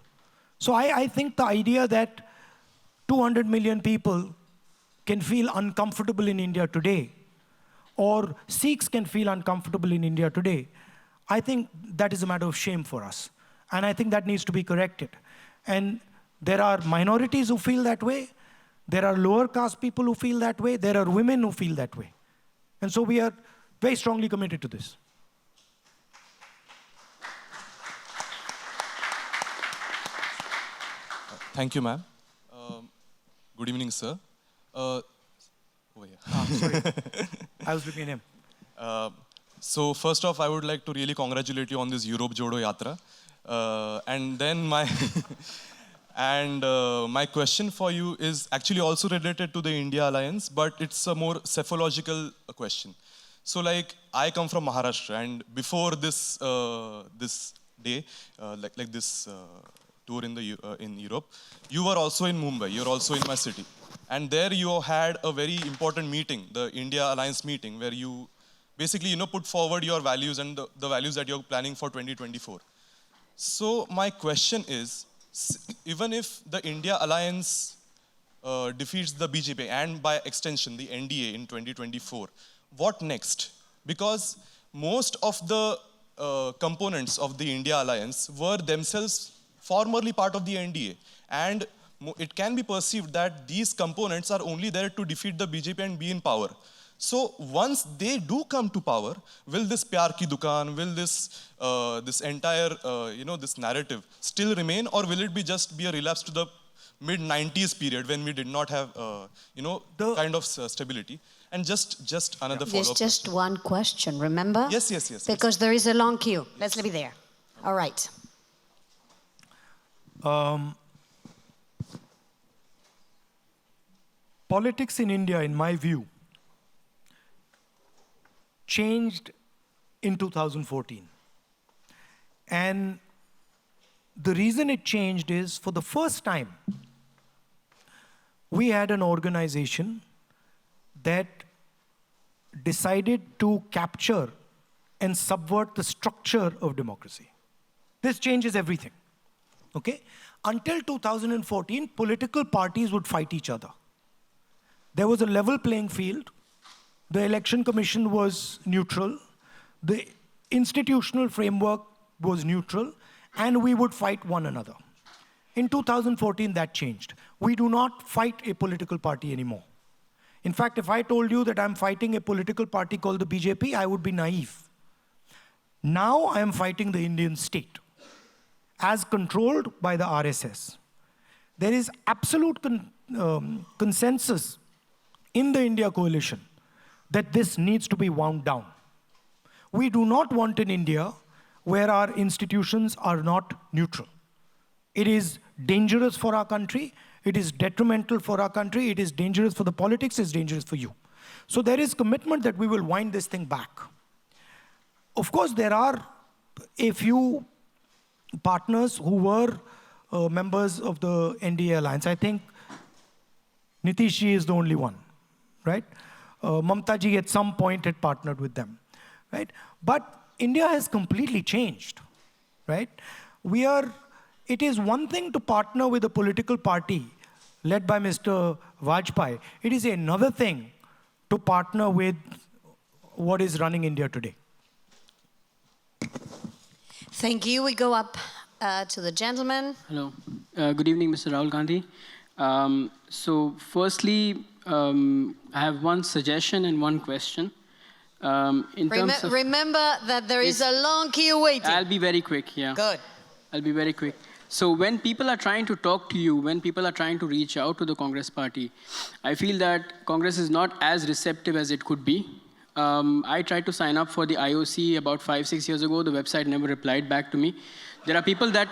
So I think the idea that 200 million people can feel uncomfortable in India today, or Sikhs can feel uncomfortable in India today, I think that is a matter of shame for us. And I think that needs to be corrected. And there are minorities who feel that way. There are lower caste people who feel that way. There are women who feel that way. And so we are very strongly committed to this. Thank you, ma'am. Good evening, sir. Sorry. I was looking at him. So first off, I would like to really congratulate you on this Europe Jodo Yatra. And then my my question for you is actually also related to the India Alliance, but it's a more psephological question. So like, I come from Maharashtra, and before this this day, like this tour in Europe, you were also in Mumbai. You're also in my city, and there you had a very important meeting, the India Alliance meeting, where you basically put forward your values and the values that you're planning for 2024. So my question is, even if the India Alliance defeats the BJP and by extension the NDA in 2024, what next? Because most of the components of the India Alliance were themselves formerly part of the NDA, and it can be perceived that these components are only there to defeat the BJP and be in power. So once they do come to power, will this Pyar Ki Dukaan, will this entire this narrative still remain, or will it just be a relapse to the mid-90s period when we did not have kind of stability? And just another follow-up. There's just one question, remember? Yes. Because there is a long queue. Let's leave it there. All right. Politics in India, in my view, changed in 2014. And the reason it changed is, for the first time, we had an organization that decided to capture and subvert the structure of democracy. This changes everything, okay? Until 2014, political parties would fight each other. There was a level playing field. The election commission was neutral. The institutional framework was neutral, and we would fight one another. In 2014, that changed. We do not fight a political party anymore. In fact, if I told you that I'm fighting a political party called the BJP, I would be naive. Now I am fighting the Indian state, as controlled by the RSS. There is absolute consensus in the India coalition that this needs to be wound down. We do not want an India where our institutions are not neutral. It is dangerous for our country, it is detrimental for our country, it is dangerous for the politics, it's dangerous for you. So there is commitment that we will wind this thing back. Of course, there are a few partners who were members of the NDA alliance. I think Nitish ji is the only one, right? Mamta ji at some point had partnered with them, right? But India has completely changed, right? It is one thing to partner with a political party led by Mr. Vajpayee. It is another thing to partner with what is running India today. Thank you. We go up to the gentleman. Hello. Good evening, Mr. Rahul Gandhi. So firstly, I have one suggestion and one question. Remember that there is a long queue waiting. I'll be very quick, yeah. Good. I'll be very quick. So when people are trying to talk to you, when people are trying to reach out to the Congress party, I feel that Congress is not as receptive as it could be. I tried to sign up for the IOC about 5-6 years ago. The website never replied back to me. There are people that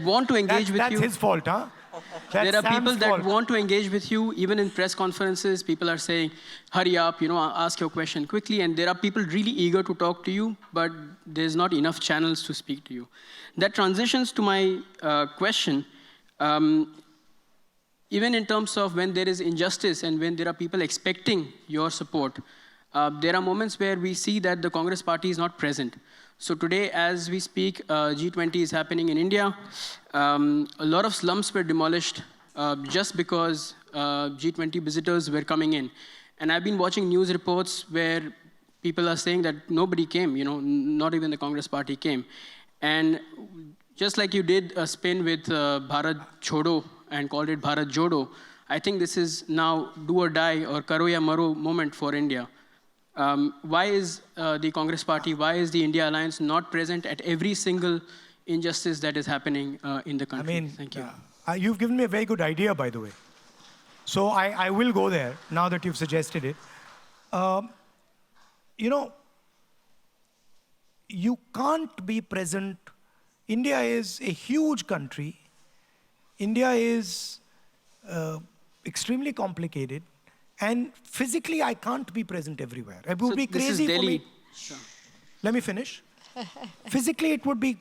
want to engage with you. That's his fault, huh? There are people that want to engage with you, even in press conferences. People are saying, hurry up, ask your question quickly. And there are people really eager to talk to you, but there's not enough channels to speak to you. That transitions to my question. Even in terms of when there is injustice and when there are people expecting your support, there are moments where we see that the Congress party is not present. So today, as we speak, G20 is happening in India. A lot of slums were demolished just because G20 visitors were coming in. And I've been watching news reports where people are saying that nobody came, not even the Congress party came. And just like you did a spin with Bharat Chodo and called it Bharat Jodo, I think this is now do or die or karo ya maro moment for India. Why is the Congress party, why is the India Alliance not present at every single injustice that is happening in the country? Thank you. You've given me a very good idea, by the way. So I will go there now that you've suggested it. You can't be present. India is a huge country. India is extremely complicated. And physically, I can't be present everywhere. It would be crazy for me. Sure. Let me finish. Physically, it would be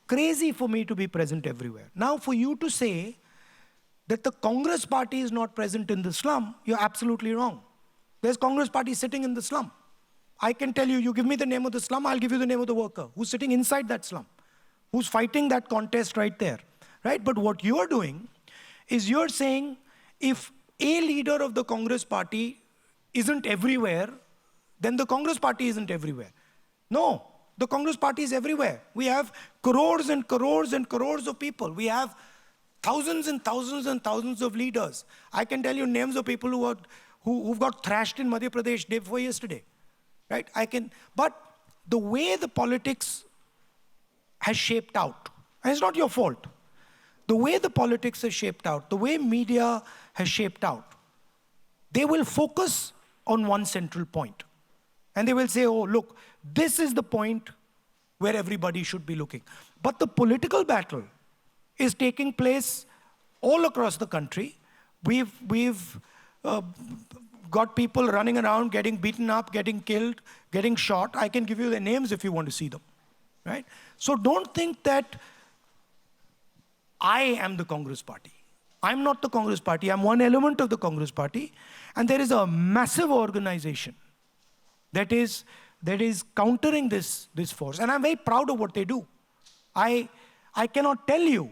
crazy for me to be present everywhere. Now, for you to say that the Congress party is not present in the slum, you're absolutely wrong. There's Congress party sitting in the slum. I can tell you, you give me the name of the slum, I'll give you the name of the worker who's sitting inside that slum, who's fighting that contest right there, right? But what you're doing is you're saying if a leader of the Congress party isn't everywhere, then the Congress party isn't everywhere. No, the Congress party is everywhere. We have crores and crores and crores of people. We have thousands and thousands and thousands of leaders. I can tell you names of people who've got thrashed in Madhya Pradesh day before yesterday, right? But the way the politics has shaped out, and it's not your fault, the way the politics has shaped out, the way media has shaped out, they will focus on one central point. And they will say, oh, look, this is the point where everybody should be looking. But the political battle is taking place all across the country. We've got people running around, getting beaten up, getting killed, getting shot. I can give you their names if you want to see them, right? So don't think that I am the Congress party. I'm not the Congress party. I'm one element of the Congress party. And there is a massive organization that is countering this force. And I'm very proud of what they do. I cannot tell you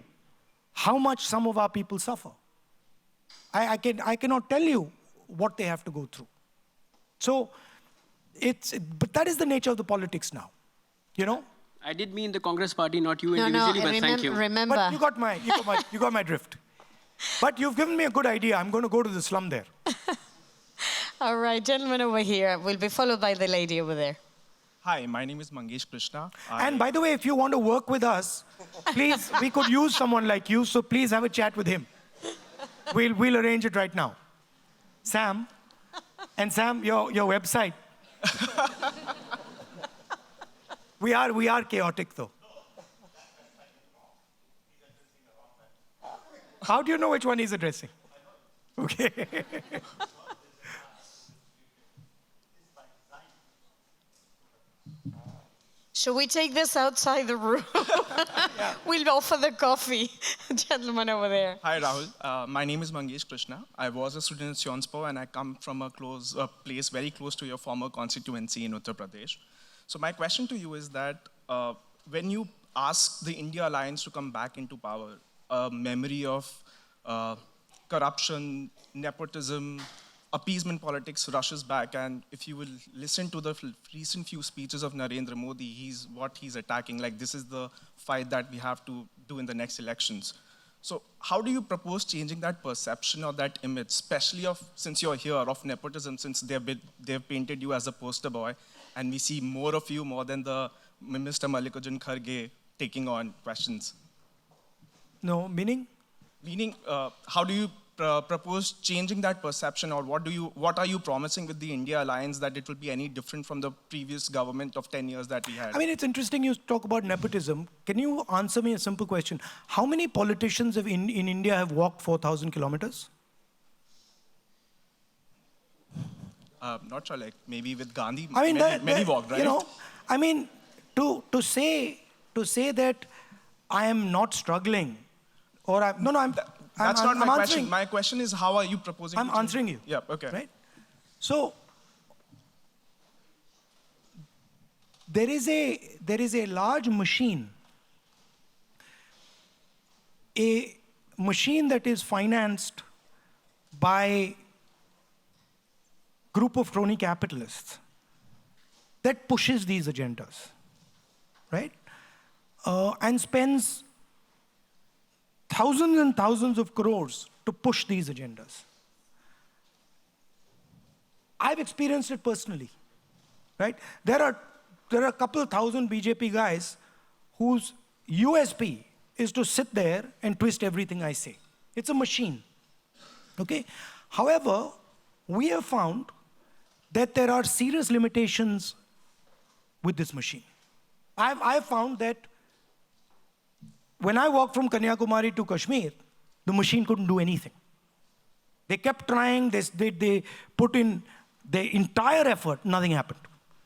how much some of our people suffer. I cannot tell you what they have to go through. So, but that is the nature of the politics now, I did mean the Congress party, not you individually, but thank you. Remember. But you got my drift. But you've given me a good idea. I'm going to go to the slum there. All right, gentleman over here will be followed by the lady over there. Hi, my name is Mangesh Krishna. And by the way, if you want to work with us, please, we could use someone like you, so please have a chat with him. We'll arrange it right now. Sam, your website. We are chaotic though. How do you know which one he's addressing? Okay. Should we take this outside the room? We'll offer the coffee. Gentleman over there. Hi, Rahul. My name is Mangesh Krishna. I was a student at Sionspur, and I come from a place very close to your former constituency in Uttar Pradesh. So my question to you is that when you ask the India Alliance to come back into power, a memory of corruption, nepotism, appeasement politics rushes back, and if you will listen to the recent few speeches of Narendra Modi, he's attacking, like this is the fight that we have to do in the next elections. So how do you propose changing that perception or that image, especially since you're here, of nepotism, since they've painted you as a poster boy, and we see more of you more than the Mr. Mallikarjun Kharge taking on questions? No, meaning? Meaning, how do you propose changing that perception, or what are you promising with the India Alliance that it will be any different from the previous government of 10 years that we had? I mean, it's interesting you talk about nepotism. Can you answer me a simple question? How many politicians in India have walked 4,000 kilometers? Not sure, like maybe with Gandhi, I mean, many walked, right? You know, I mean, to say that I am not struggling, or That's not my question. My question is, how are you proposing? I'm answering you. Yeah, okay. Right? So, there is a large machine, a machine that is financed by group of crony capitalists that pushes these agendas, right? And spends thousands and thousands of crores to push these agendas. I've experienced it personally, right? There are a couple thousand BJP guys whose USP is to sit there and twist everything I say. It's a machine, okay? However, we have found that there are serious limitations with this machine. I've found that when I walked from Kanyakumari to Kashmir, the machine couldn't do anything. They kept trying, they put in their entire effort, nothing happened.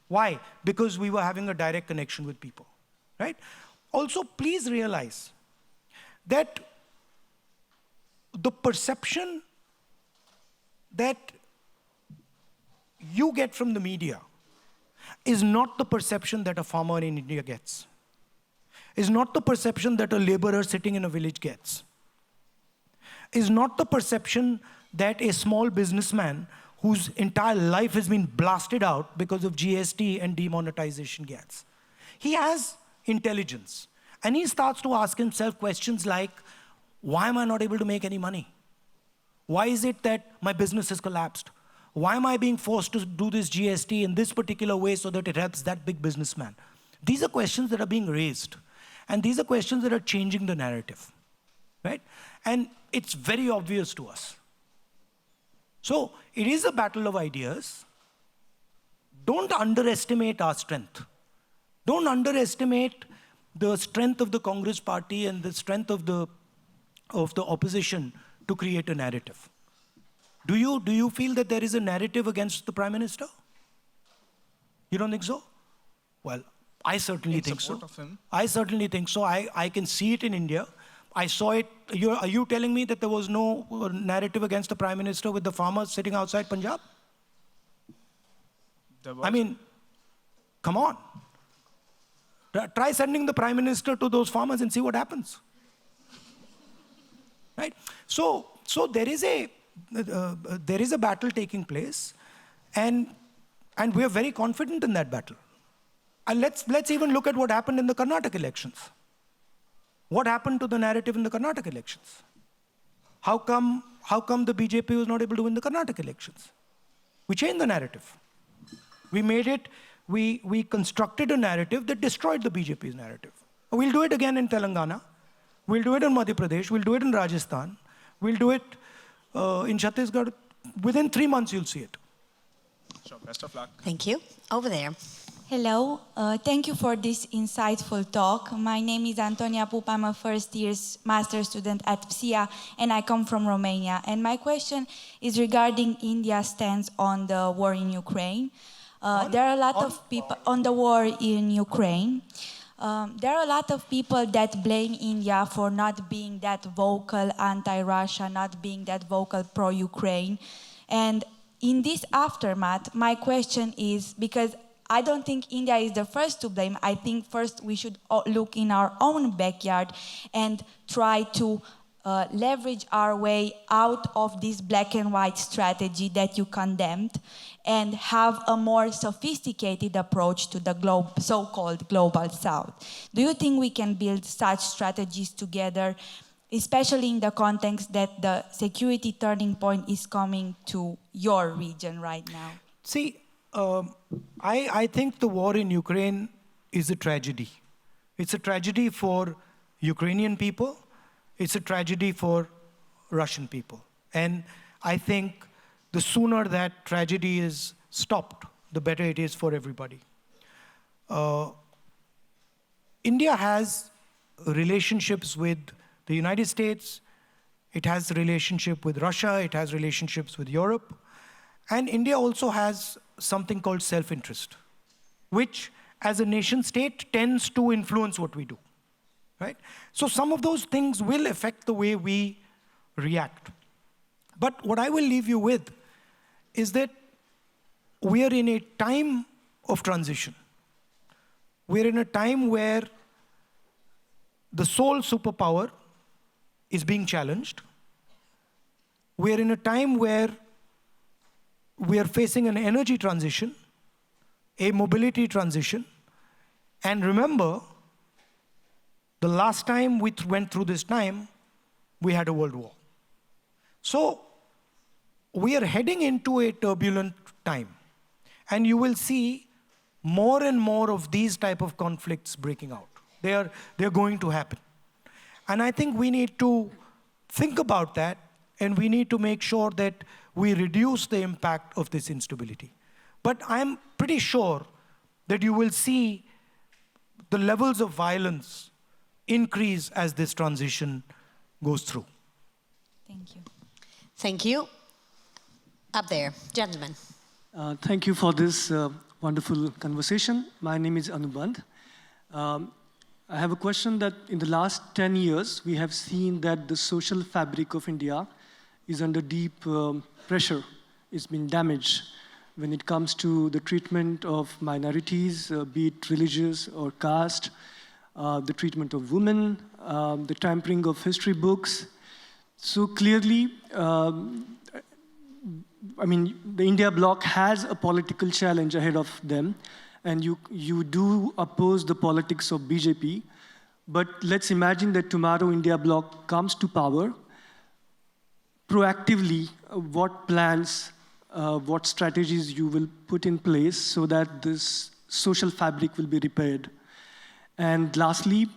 Why? Because we were having a direct connection with people, right? Also, please realize that the perception that you get from the media is not the perception that a farmer in India gets. Is not the perception that a laborer sitting in a village gets. Is not the perception that a small businessman whose entire life has been blasted out because of GST and demonetization gets. He has intelligence, and he starts to ask himself questions like, why am I not able to make any money? Why is it that my business has collapsed? Why am I being forced to do this GST in this particular way so that it helps that big businessman? These are questions that are being raised. And these are questions that are changing the narrative, right? And it's very obvious to us. So it is a battle of ideas. Don't underestimate our strength. Don't underestimate the strength of the Congress party and the strength of the opposition to create a narrative. Do you feel that there is a narrative against the Prime Minister? You don't think so? Well, I certainly think so. I certainly think so. I can see it in India. I saw it. Are you telling me that there was no narrative against the Prime Minister with the farmers sitting outside Punjab? I mean, come on. Try sending the Prime Minister to those farmers and see what happens. Right? So there is a battle taking place, and we are very confident in that battle. And let's even look at what happened in the Karnataka elections. What happened to the narrative in the Karnataka elections? How come the BJP was not able to win the Karnataka elections? We changed the narrative. We made it, we constructed a narrative that destroyed the BJP's narrative. We'll do it again in Telangana. We'll do it in Madhya Pradesh. We'll do it in Rajasthan. We'll do it in Chhattisgarh. Within 3 months, you'll see it. Sure, best of luck. Thank you. Over there. Hello, thank you for this insightful talk. My name is Antonia Pup. I'm a first-year master's student at PSIA, and I come from Romania. And my question is regarding India's stance on the war in Ukraine. There are a lot of people on the war in Ukraine. There are a lot of people that blame India for not being that vocal anti-Russia, not being that vocal pro-Ukraine. And in this aftermath, my question is, because I don't think India is the first to blame. I think first we should look in our own backyard and try to leverage our way out of this black and white strategy that you condemned and have a more sophisticated approach to the so-called global south. Do you think we can build such strategies together, especially in the context that the security turning point is coming to your region right now? See, I think the war in Ukraine is a tragedy. It's a tragedy for Ukrainian people. It's a tragedy for Russian people. And I think the sooner that tragedy is stopped, the better it is for everybody. India has relationships with the United States. It has a relationship with Russia. It has relationships with Europe. And India also has something called self-interest, which as a nation state tends to influence what we do, right? So some of those things will affect the way we react. But what I will leave you with is that we are in a time of transition. We're in a time where the sole superpower is being challenged. We're in a time where we are facing an energy transition, a mobility transition. And remember, the last time we went through this time, we had a world war. So we are heading into a turbulent time. And you will see more and more of these type of conflicts breaking out. They're going to happen. And I think we need to think about that, and we need to make sure that we reduce the impact of this instability. But I'm pretty sure that you will see the levels of violence increase as this transition goes through. Thank you. Thank you. Up there, gentlemen. Thank you for this wonderful conversation. My name is Anubandh. I have a question that in the last 10 years, we have seen that the social fabric of India is under deep pressure. It's been damaged when it comes to the treatment of minorities, be it religious or caste, the treatment of women, the tampering of history books. So clearly, I mean, the India bloc has a political challenge ahead of them, and you do oppose the politics of BJP. But let's imagine that tomorrow India bloc comes to power. Proactively, what plans, what strategies you will put in place so that this social fabric will be repaired? And lastly,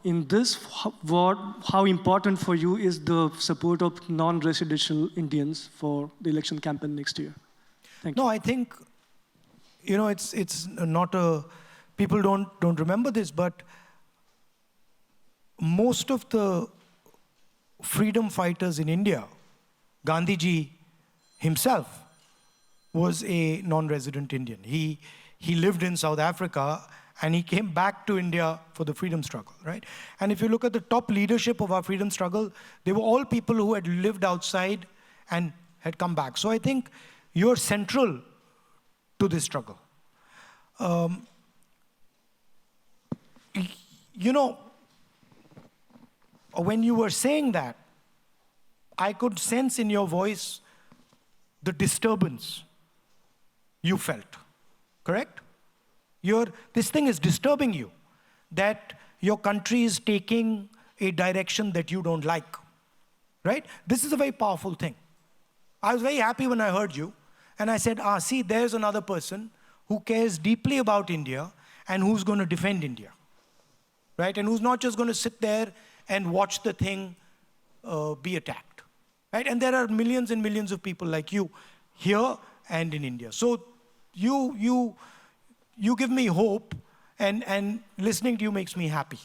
in this, how important for you is the support of non-residential Indians for the election campaign next year? Thank you. No, I think, you know, it's not a, people don't remember this, but most of the freedom fighters in India, Gandhiji himself was a non-resident Indian. He lived in South Africa, and he came back to India for the freedom struggle, right? And if you look at the top leadership of our freedom struggle, they were all people who had lived outside and had come back. So I think you're central to this struggle. You know, when you were saying that, I could sense in your voice the disturbance you felt, correct? This thing is disturbing you, that your country is taking a direction that you don't like, right? This is a very powerful thing. I was very happy when I heard you, and I said, see, there's another person who cares deeply about India and who's going to defend India, right? And who's not just going to sit there and watch the thing be attacked, right? And there are millions and millions of people like you here and in India. So you give me hope, and listening to you makes me happy.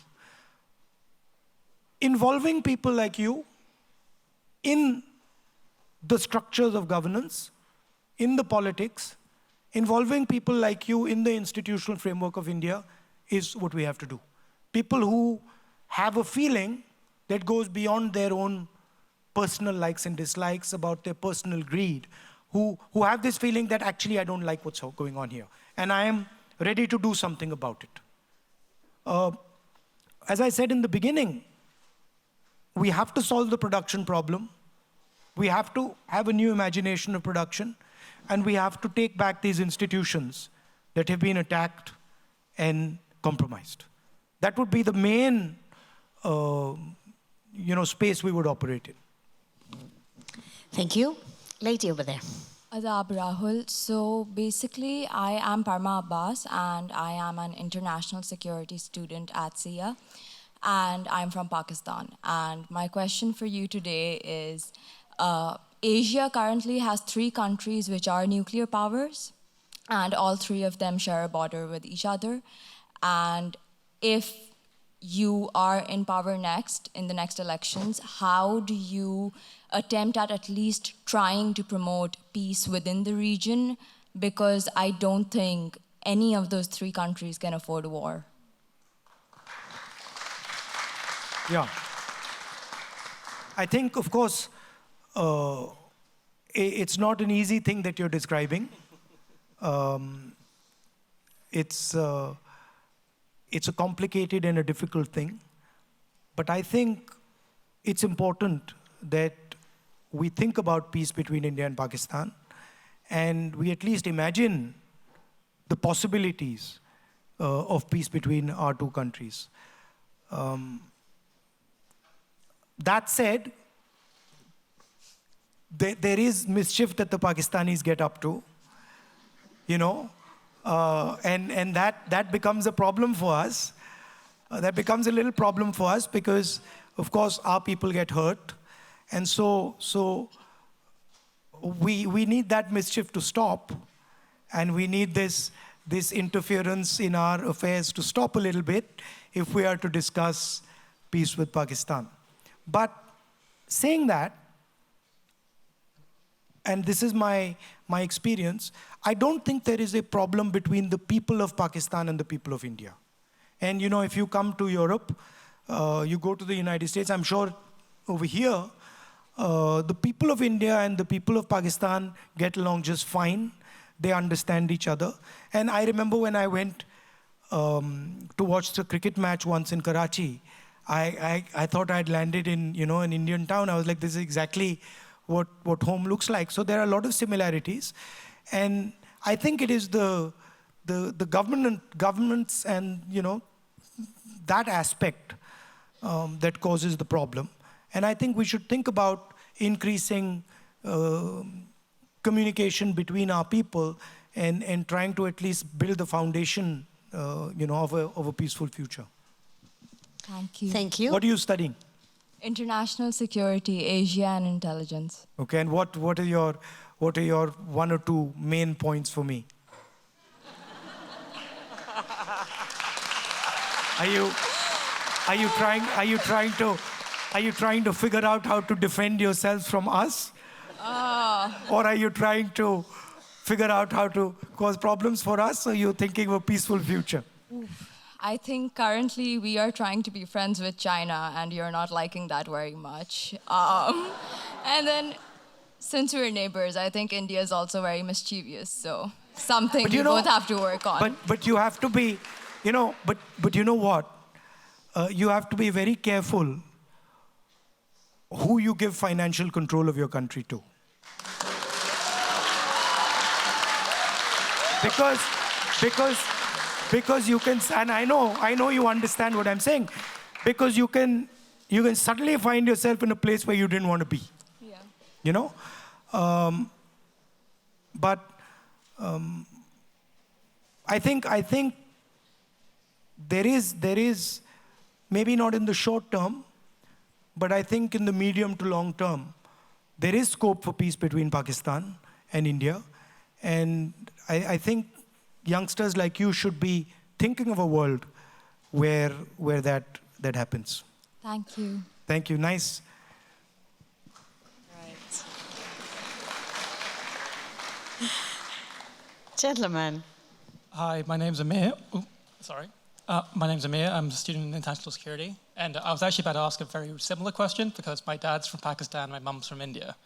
Involving people like you in the structures of governance, in the politics, involving people like you in the institutional framework of India is what we have to do. People who have a feeling that goes beyond their own personal likes and dislikes, about their personal greed, who have this feeling that actually I don't like what's going on here, and I am ready to do something about it. As I said in the beginning, we have to solve the production problem. We have to have a new imagination of production, and we have to take back these institutions that have been attacked and compromised. That would be the main space we would operate in. Thank you. Lady over there. Adab Rahul. So basically, I am Parma Abbas, and I am an international security student at CERI, and I'm from Pakistan. And my question for you today is, Asia currently has 3 countries which are nuclear powers, and all 3 of them share a border with each other. And if you are in power next, in the next elections, how do you attempt at least trying to promote peace within the region? Because I don't think any of those 3 countries can afford a war. Yeah. I think, of course, it's not an easy thing that you're describing. It's a complicated and a difficult thing. But I think it's important that we think about peace between India and Pakistan, and we at least imagine the possibilities of peace between our 2 countries. That said, there is mischief that the Pakistanis get up to, and that becomes a problem for us. That becomes a little problem for us because, of course, our people get hurt. And so we need that mischief to stop, and we need this interference in our affairs to stop a little bit if we are to discuss peace with Pakistan. But saying that, and this is my experience, I don't think there is a problem between the people of Pakistan and the people of India. And if you come to Europe, you go to the United States, I'm sure over here, the people of India and the people of Pakistan get along just fine. They understand each other. And I remember when I went to watch the cricket match once in Karachi, I thought I'd landed in an Indian town. I was like, this is exactly what home looks like. So there are a lot of similarities. And I think it is the governments and that aspect that causes the problem. And I think we should think about increasing communication between our people and trying to at least build the foundation of a peaceful future. Thank you. Thank you. What are you studying? International security, Asia, and intelligence. Okay, and what are your 1 or 2 main points for me? Are you trying to figure out how to defend yourselves from us? Or are you trying to figure out how to cause problems for us, or you're thinking of a peaceful future? I think currently we are trying to be friends with China, and you're not liking that very much. And then, since we're neighbors, I think India is also very mischievous, so something we both have to work on. But you have to be, but you know what? You have to be very careful who you give financial control of your country to. Because you can, and I know you understand what I'm saying, because you can suddenly find yourself in a place where you didn't want to be. Yeah. I think there is maybe not in the short term, but I think in the medium to long term, there is scope for peace between Pakistan and India. And I think youngsters like you should be thinking of a world where that happens. Thank you. Thank you. Nice. Right. Gentlemen. Hi, my name's Amir. My name's Amir. I'm a student in international security. And I was actually about to ask a very similar question because my dad's from Pakistan, my mum's from India.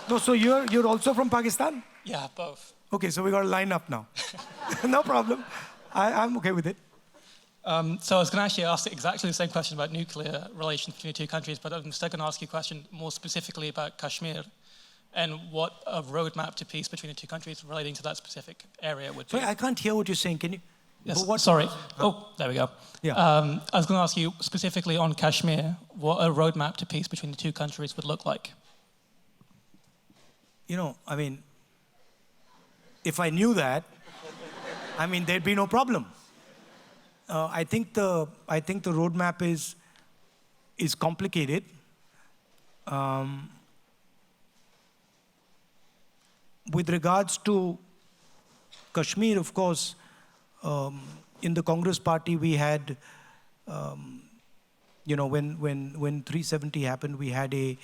No, so you're also from Pakistan? Yeah, both. Okay, so we got to line up now. No problem. I'm okay with it. So I was going to actually ask exactly the same question about nuclear relations between the two countries, but I'm still going to ask you a question more specifically about Kashmir and what a roadmap to peace between the two countries relating to that specific area would be. Sorry, I can't hear what you're saying. Can you? Yes, sorry. Oh, there we go. Yeah. I was going to ask you specifically on Kashmir, what a roadmap to peace between the two countries would look like. You know, I mean, if I knew that, I mean, there'd be no problem. I think the roadmap is complicated. With regards to Kashmir, of course, in the Congress party we had, you know, when 370 happened, we had a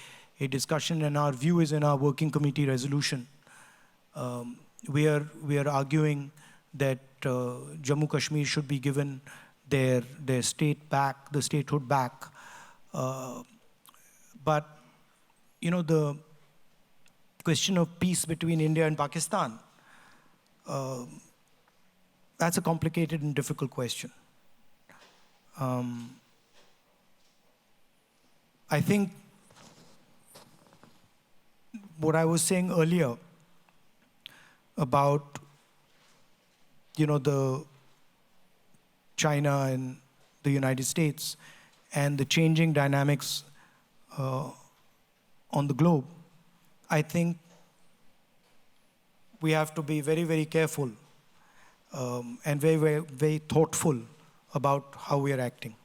discussion, and our view is in our working committee resolution. We are arguing that Jammu Kashmir should be given their state back, the statehood back. But you know, the question of peace between India and Pakistan, that's a complicated and difficult question. I think what I was saying earlier about, you know, the China and the United States and the changing dynamics on the globe, I think we have to be very, very careful and very, very, very thoughtful about how we are acting.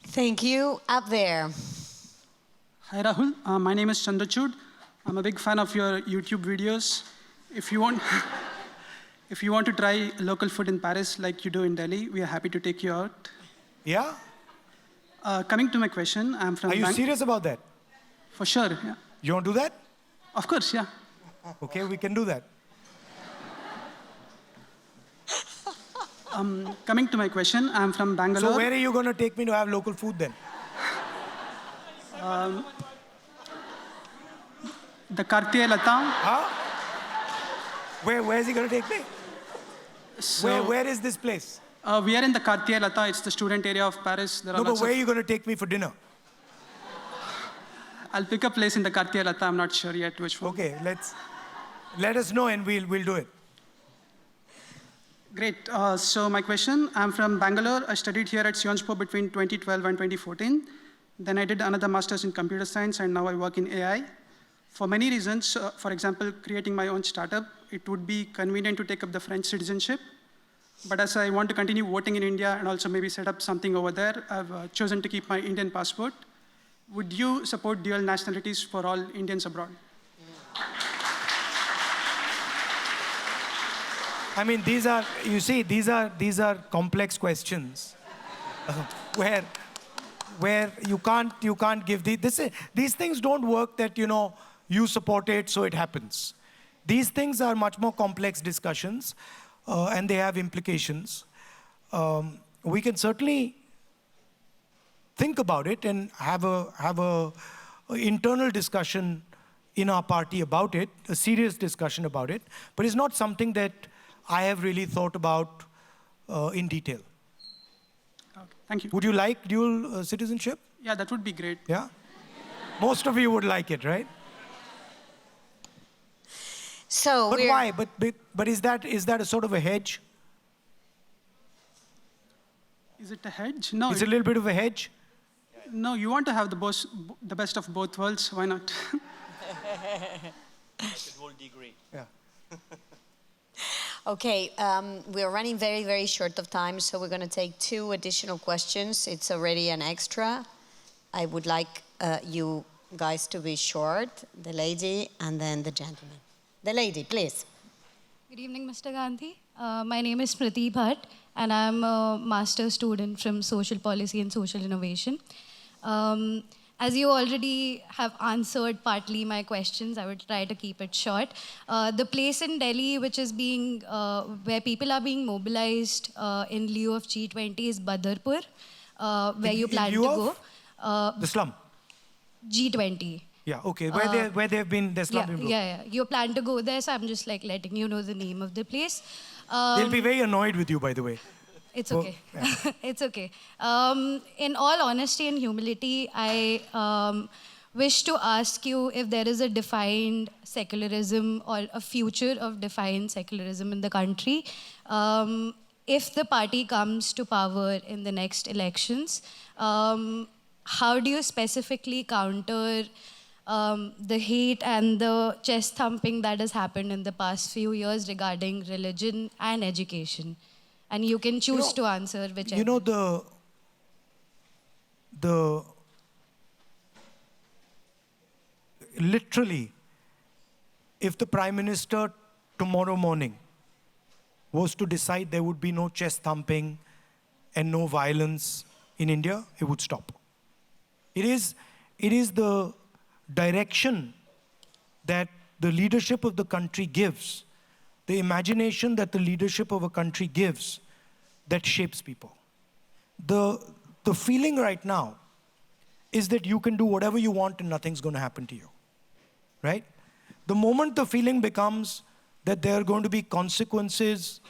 Thank you. Up there. Hi, Rahul. My name is Chandrachud. I'm a big fan of your YouTube videos. If you want to try local food in Paris like you do in Delhi, we are happy to take you out. Yeah? Coming to my question, I'm from... Are you serious about that? For sure, yeah. You want to do that? Of course, yeah. Okay, we can do that. Coming to my question, I'm from Bangalore. So where are you going to take me to have local food then? The Quartier Latin. Huh? Where is he going to take me? So, where is this place? We are in the Quartier Latin. It's the student area of Paris. No, but where are you going to take me for dinner? I'll pick a place in the Quartier Latin. I'm not sure yet which one. Okay, let us know and we'll do it. Great. So my question, I'm from Bangalore. I studied here at Sionspor between 2012 and 2014. Then I did another master's in computer science, and now I work in AI. For many reasons, for example, creating my own startup, it would be convenient to take up the French citizenship. But as I want to continue voting in India and also maybe set up something over there, I've chosen to keep my Indian passport. Would you support dual nationalities for all Indians abroad? I mean, these are complex questions where you can't give these things don't work that, you know, you support it so it happens. These things are much more complex discussions and they have implications. We can certainly think about it and have a internal discussion in our party about it, a serious discussion about it, but it's not something that I have really thought about in detail. Okay, thank you. Would you like dual citizenship? Yeah, that would be great. Yeah? Most of you would like it, right? So but why? But is that a sort of a hedge? Is it a hedge? No. It's a little bit of a hedge? No, you want to have the best of both worlds. Why not? Yeah. Okay, we're running very, very short of time, so we're going to take 2 additional questions. It's already an extra. I would like you, guys to be short, the lady and then the gentleman. The lady, please. Good evening, Mr. Gandhi. My name is Smriti Bhatt, and I'm a master's student from Social Policy and Social Innovation. As you already have answered partly my questions, I will try to keep it short. The place in Delhi which is being, where people are being mobilized in lieu of G20 is Badarpur, where you plan to go. The slum? G20. Yeah, okay. Where they've been, there's slum been broken. Yeah. You plan to go there, so I'm just like letting you know the name of the place. They'll be very annoyed with you, by the way. It's okay. Yeah. It's okay. In all honesty and humility, I wish to ask you if there is a defined secularism or a future of defined secularism in the country. If the party comes to power in the next elections, how do you specifically counter the hate and the chest thumping that has happened in the past few years regarding religion and education? And you can choose to answer whichever. You know, literally, if the Prime Minister tomorrow morning was to decide there would be no chest thumping and no violence in India, it would stop. It is the direction that the leadership of the country gives, the imagination that the leadership of a country gives, that shapes people. The feeling right now is that you can do whatever you want and nothing's going to happen to you, right? The moment the feeling becomes that there are going to be consequences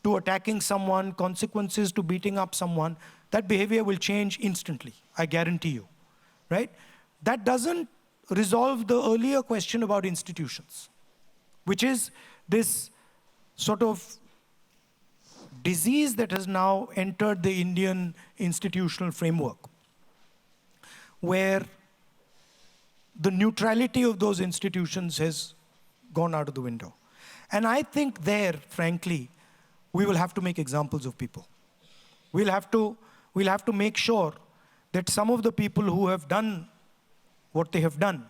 to attacking someone, consequences to beating up someone, that behavior will change instantly, I guarantee you, right? That doesn't resolve the earlier question about institutions, which is this sort of disease that has now entered the Indian institutional framework, where the neutrality of those institutions has gone out of the window. And I think there, frankly, we will have to make examples of people. We'll have to make sure that some of the people who have done what they have done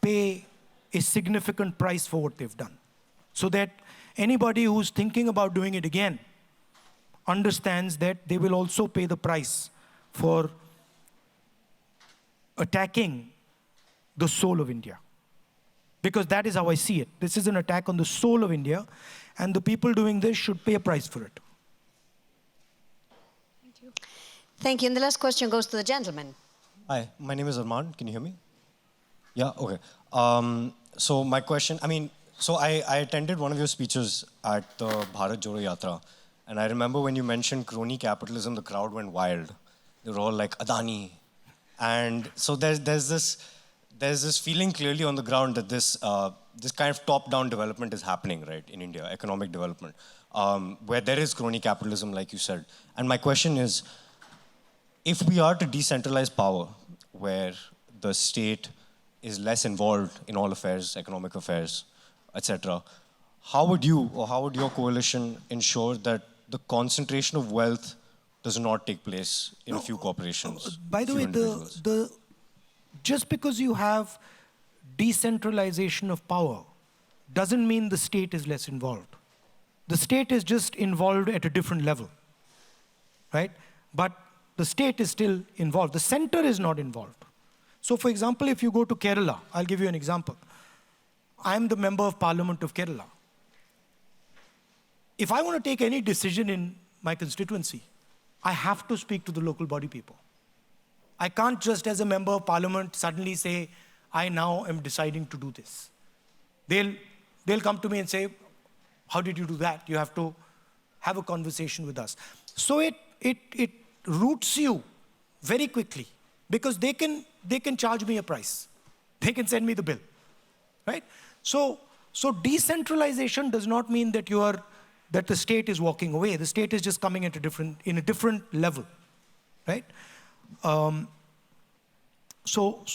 pay a significant price for what they've done, so that anybody who's thinking about doing it again understands that they will also pay the price for attacking the soul of India. Because that is how I see it. This is an attack on the soul of India, and the people doing this should pay a price for it. Thank you. Thank you. And the last question goes to the gentleman. Hi, my name is Arman. Can you hear me? Yeah, okay. So my question, I attended one of your speeches at the Bharat Jodo Yatra, and I remember when you mentioned crony capitalism, the crowd went wild. They were all like, Adani. And so there's this feeling clearly on the ground that this kind of top-down development is happening, right, in India, economic development, where there is crony capitalism, like you said. And my question is, if we are to decentralize power, where the state is less involved in all affairs, economic affairs, etc., how would you or how would your coalition ensure that the concentration of wealth does not take place in a few corporations? By the way, just because you have decentralization of power doesn't mean the state is less involved. The state is just involved at a different level, right? But the state is still involved. The center is not involved. So for example, if you go to Kerala, I'll give you an example. I'm the member of Parliament of Kerala. If I want to take any decision in my constituency, I have to speak to the local body people. I can't just as a member of Parliament suddenly say, I now am deciding to do this. They'll come to me and say, how did you do that? You have to have a conversation with us. So it roots you very quickly, because they can charge me a price. They can send me the bill, right? So decentralization does not mean that that the state is walking away. The state is just coming at in a different level, right? So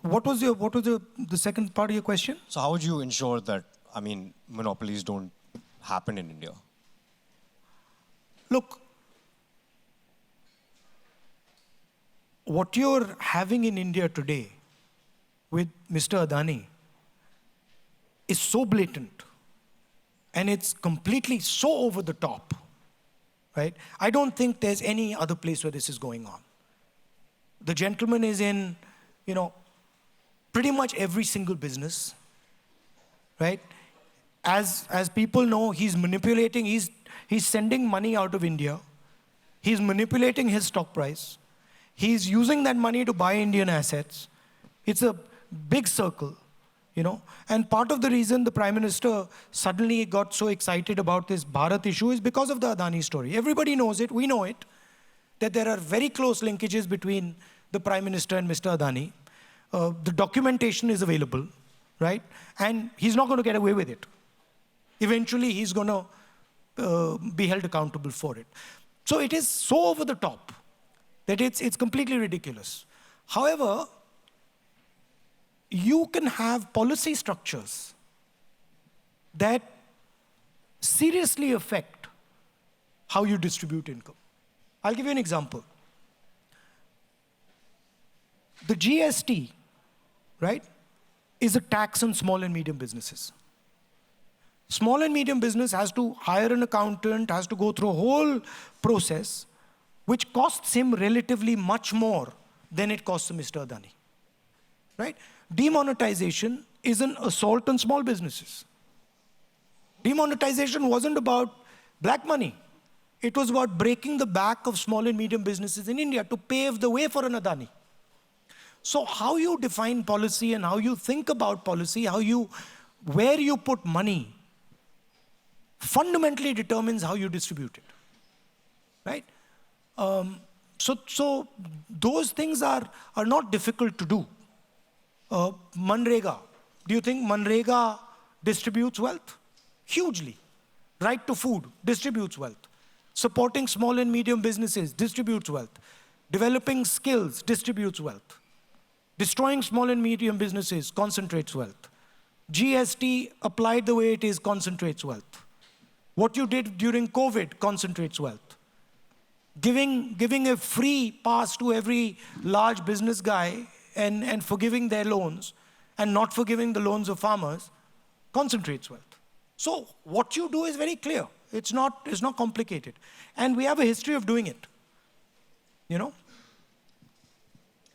what was the second part of your question? So how would you ensure that, monopolies don't happen in India? Look, what you're having in India today with Mr. Adani is so blatant, and it's completely so over the top, right? I don't think there's any other place where this is going on. The gentleman is in, pretty much every single business, right? As people know, he's manipulating, he's sending money out of India. He's manipulating his stock price. He's using that money to buy Indian assets. It's a big circle, And part of the reason the Prime Minister suddenly got so excited about this Bharat issue is because of the Adani story. Everybody knows it, we know it, that there are very close linkages between the Prime Minister and Mr. Adani. The documentation is available, right? And he's not going to get away with it. Eventually, he's going to be held accountable for it. So it is so over the top that it's completely ridiculous. However, you can have policy structures that seriously affect how you distribute income. I'll give you an example. The GST, right, is a tax on small and medium businesses. Small and medium business has to hire an accountant, has to go through a whole process, which costs him relatively much more than it costs Mr. Adani, right? Demonetization is an assault on small businesses. Demonetization wasn't about black money. It was about breaking the back of small and medium businesses in India to pave the way for an Adani. So how you define policy and how you think about policy, where you put money, fundamentally determines how you distribute it, right? So those things are not difficult to do. Manrega, do you think Manrega distributes wealth? Hugely. Right to food distributes wealth. Supporting small and medium businesses distributes wealth. Developing skills distributes wealth. Destroying small and medium businesses concentrates wealth. GST applied the way it is concentrates wealth. What you did during COVID concentrates wealth. Giving a free pass to every large business guy and forgiving their loans and not forgiving the loans of farmers concentrates wealth. So what you do is very clear. It's not complicated. And we have a history of doing it. Can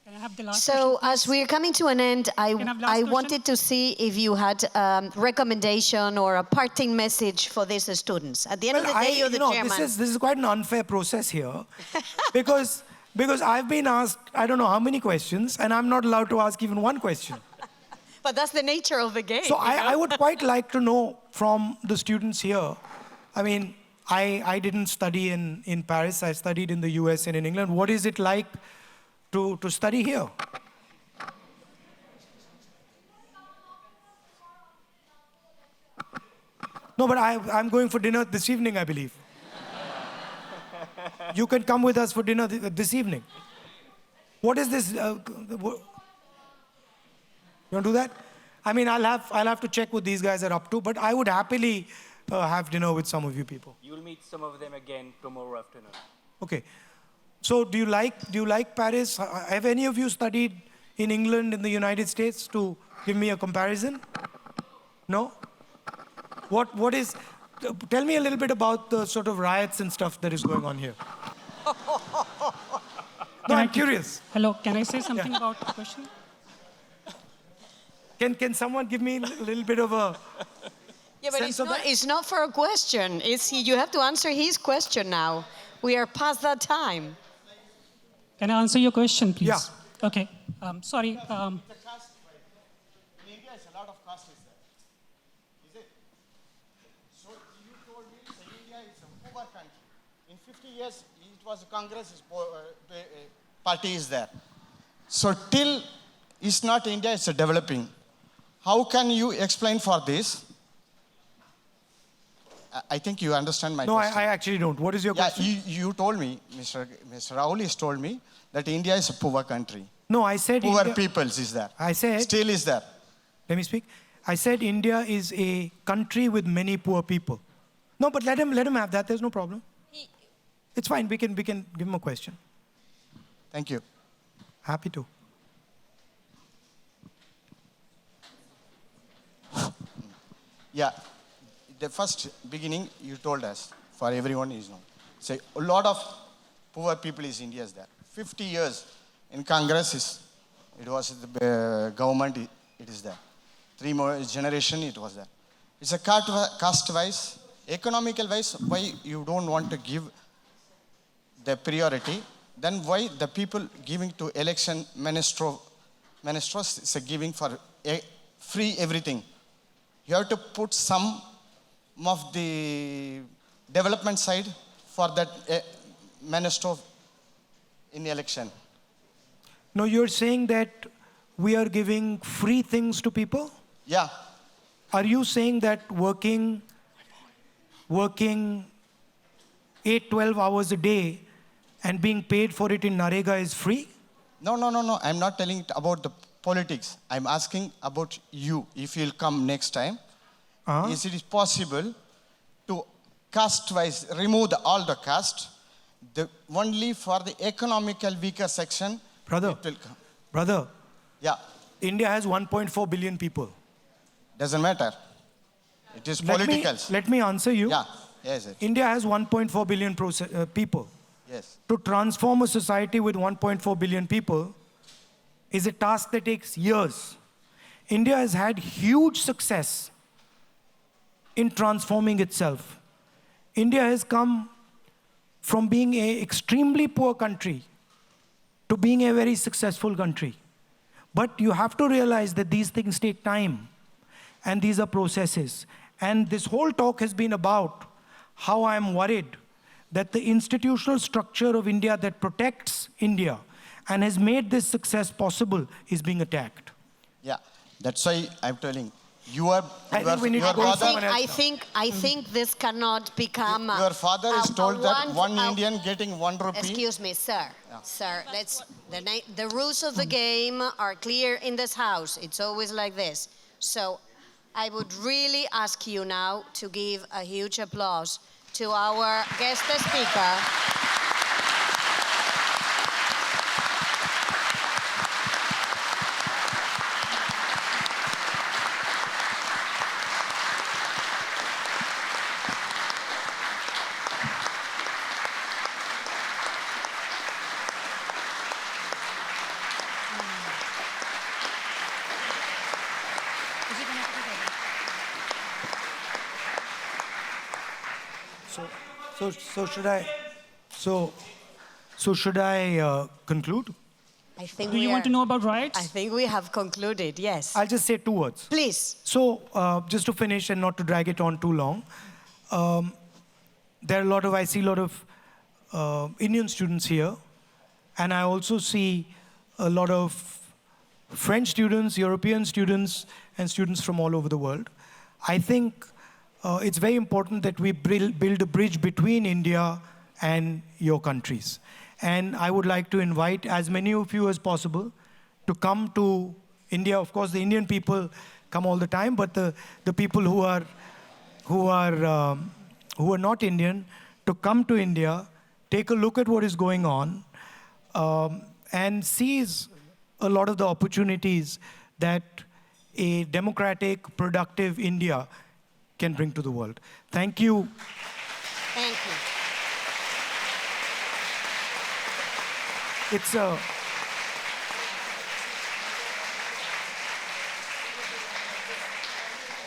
I have the last So question, as we're coming to an end, I wanted to see if you had a recommendation or a parting message for these students. At the end of the day, you're the chairman. This is quite an unfair process here because I've been asked, I don't know how many questions, and I'm not allowed to ask even one question. But that's the nature of the game. So I would quite like to know from the students here. I mean, I didn't study in Paris. I studied in the US and in England. What is it like to study here? No, but I'm going for dinner this evening, I believe. You can come with us for dinner this evening. What is this? You want to do that? I mean, I'll have to check what these guys are up to, but I would happily have dinner with some of you people. You'll meet some of them again tomorrow afternoon. Okay. So do you like Paris? Have any of you studied in England, in the United States, to give me a comparison? No? What is, tell me a little bit about the sort of riots and stuff that is going on here. No, I'm curious. Hello, can I say something about the question? Can someone give me a little bit of a Yeah, but it's not for a question. You have to answer his question now. We are past that time. Can I answer your question, please? Yeah. Okay. Sorry. In India, a lot of caste is there. Is it? So you told me that India is a poor country. In 50 years, it was Congress party is there. So till it's not India, it's a developing. How can you explain for this? I think you understand my question. No, I actually don't. What is your question? You told me, Mr. Rahul has told me that India is a poor country. No, I said poor India, peoples is there. I said... Still is there. Let me speak. I said India is a country with many poor people. No, but let him have that. There's no problem. It's fine. We can give him a question. Thank you. Happy to. Yeah, the first beginning you told us, for everyone is known. Say a lot of poor people is India's there. 50 years in Congress it was the government, it is there. 3 more generation it was there. It's a caste wise, economical wise, why you don't want to give the priority, then why the people giving to election ministros is a giving for free everything. You have to put some of the development side for that minister in the election. No, you're saying that we are giving free things to people? Yeah. Are you saying that working 8, 12 hours a day and being paid for it in Narega is free? No. I'm not telling it about the politics. I'm asking about you. If you'll come next time, is it possible to caste-wise remove all the caste, only for the economical weaker section? Brother, yeah. India has 1.4 billion people. Doesn't matter. It is political. Let me answer you. Yeah. Yes. India has 1.4 billion people. Yes. To transform a society with 1.4 billion people is a task that takes years. India has had huge success in transforming itself. India has come from being an extremely poor country to being a very successful country. But you have to realize that these things take time, and these are processes. And this whole talk has been about how I'm worried that the institutional structure of India that protects India and has made this success possible is being attacked. Yeah, that's why I'm telling you are. I think this cannot become. Your father is told that one Indian getting 1 rupee. Excuse me, sir. Yeah. Sir, the rules of the game are clear in this house. It's always like this. So I would really ask you now to give a huge applause to our guest speaker. So should I conclude? I think Do you want to know about riots? I think we have concluded, yes. I'll just say 2 words. Please. So just to finish and not to drag it on too long, I see a lot of Indian students here, and I also see a lot of French students, European students, and students from all over the world. I think it's very important that we build a bridge between India and your countries. And I would like to invite as many of you as possible to come to India. Of course, the Indian people come all the time, but the people who are not Indian, to come to India, take a look at what is going on, and seize a lot of the opportunities that a democratic, productive India can bring to the world. Thank you. Thank you.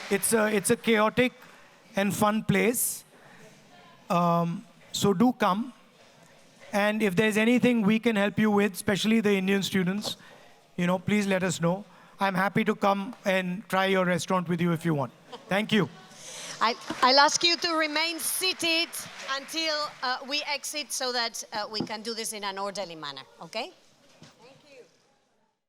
It's a chaotic and fun place. So do come. And if there's anything we can help you with, especially the Indian students, please let us know. I'm happy to come and try your restaurant with you if you want. Thank you. I'll ask you to remain seated until we exit so that we can do this in an orderly manner, okay?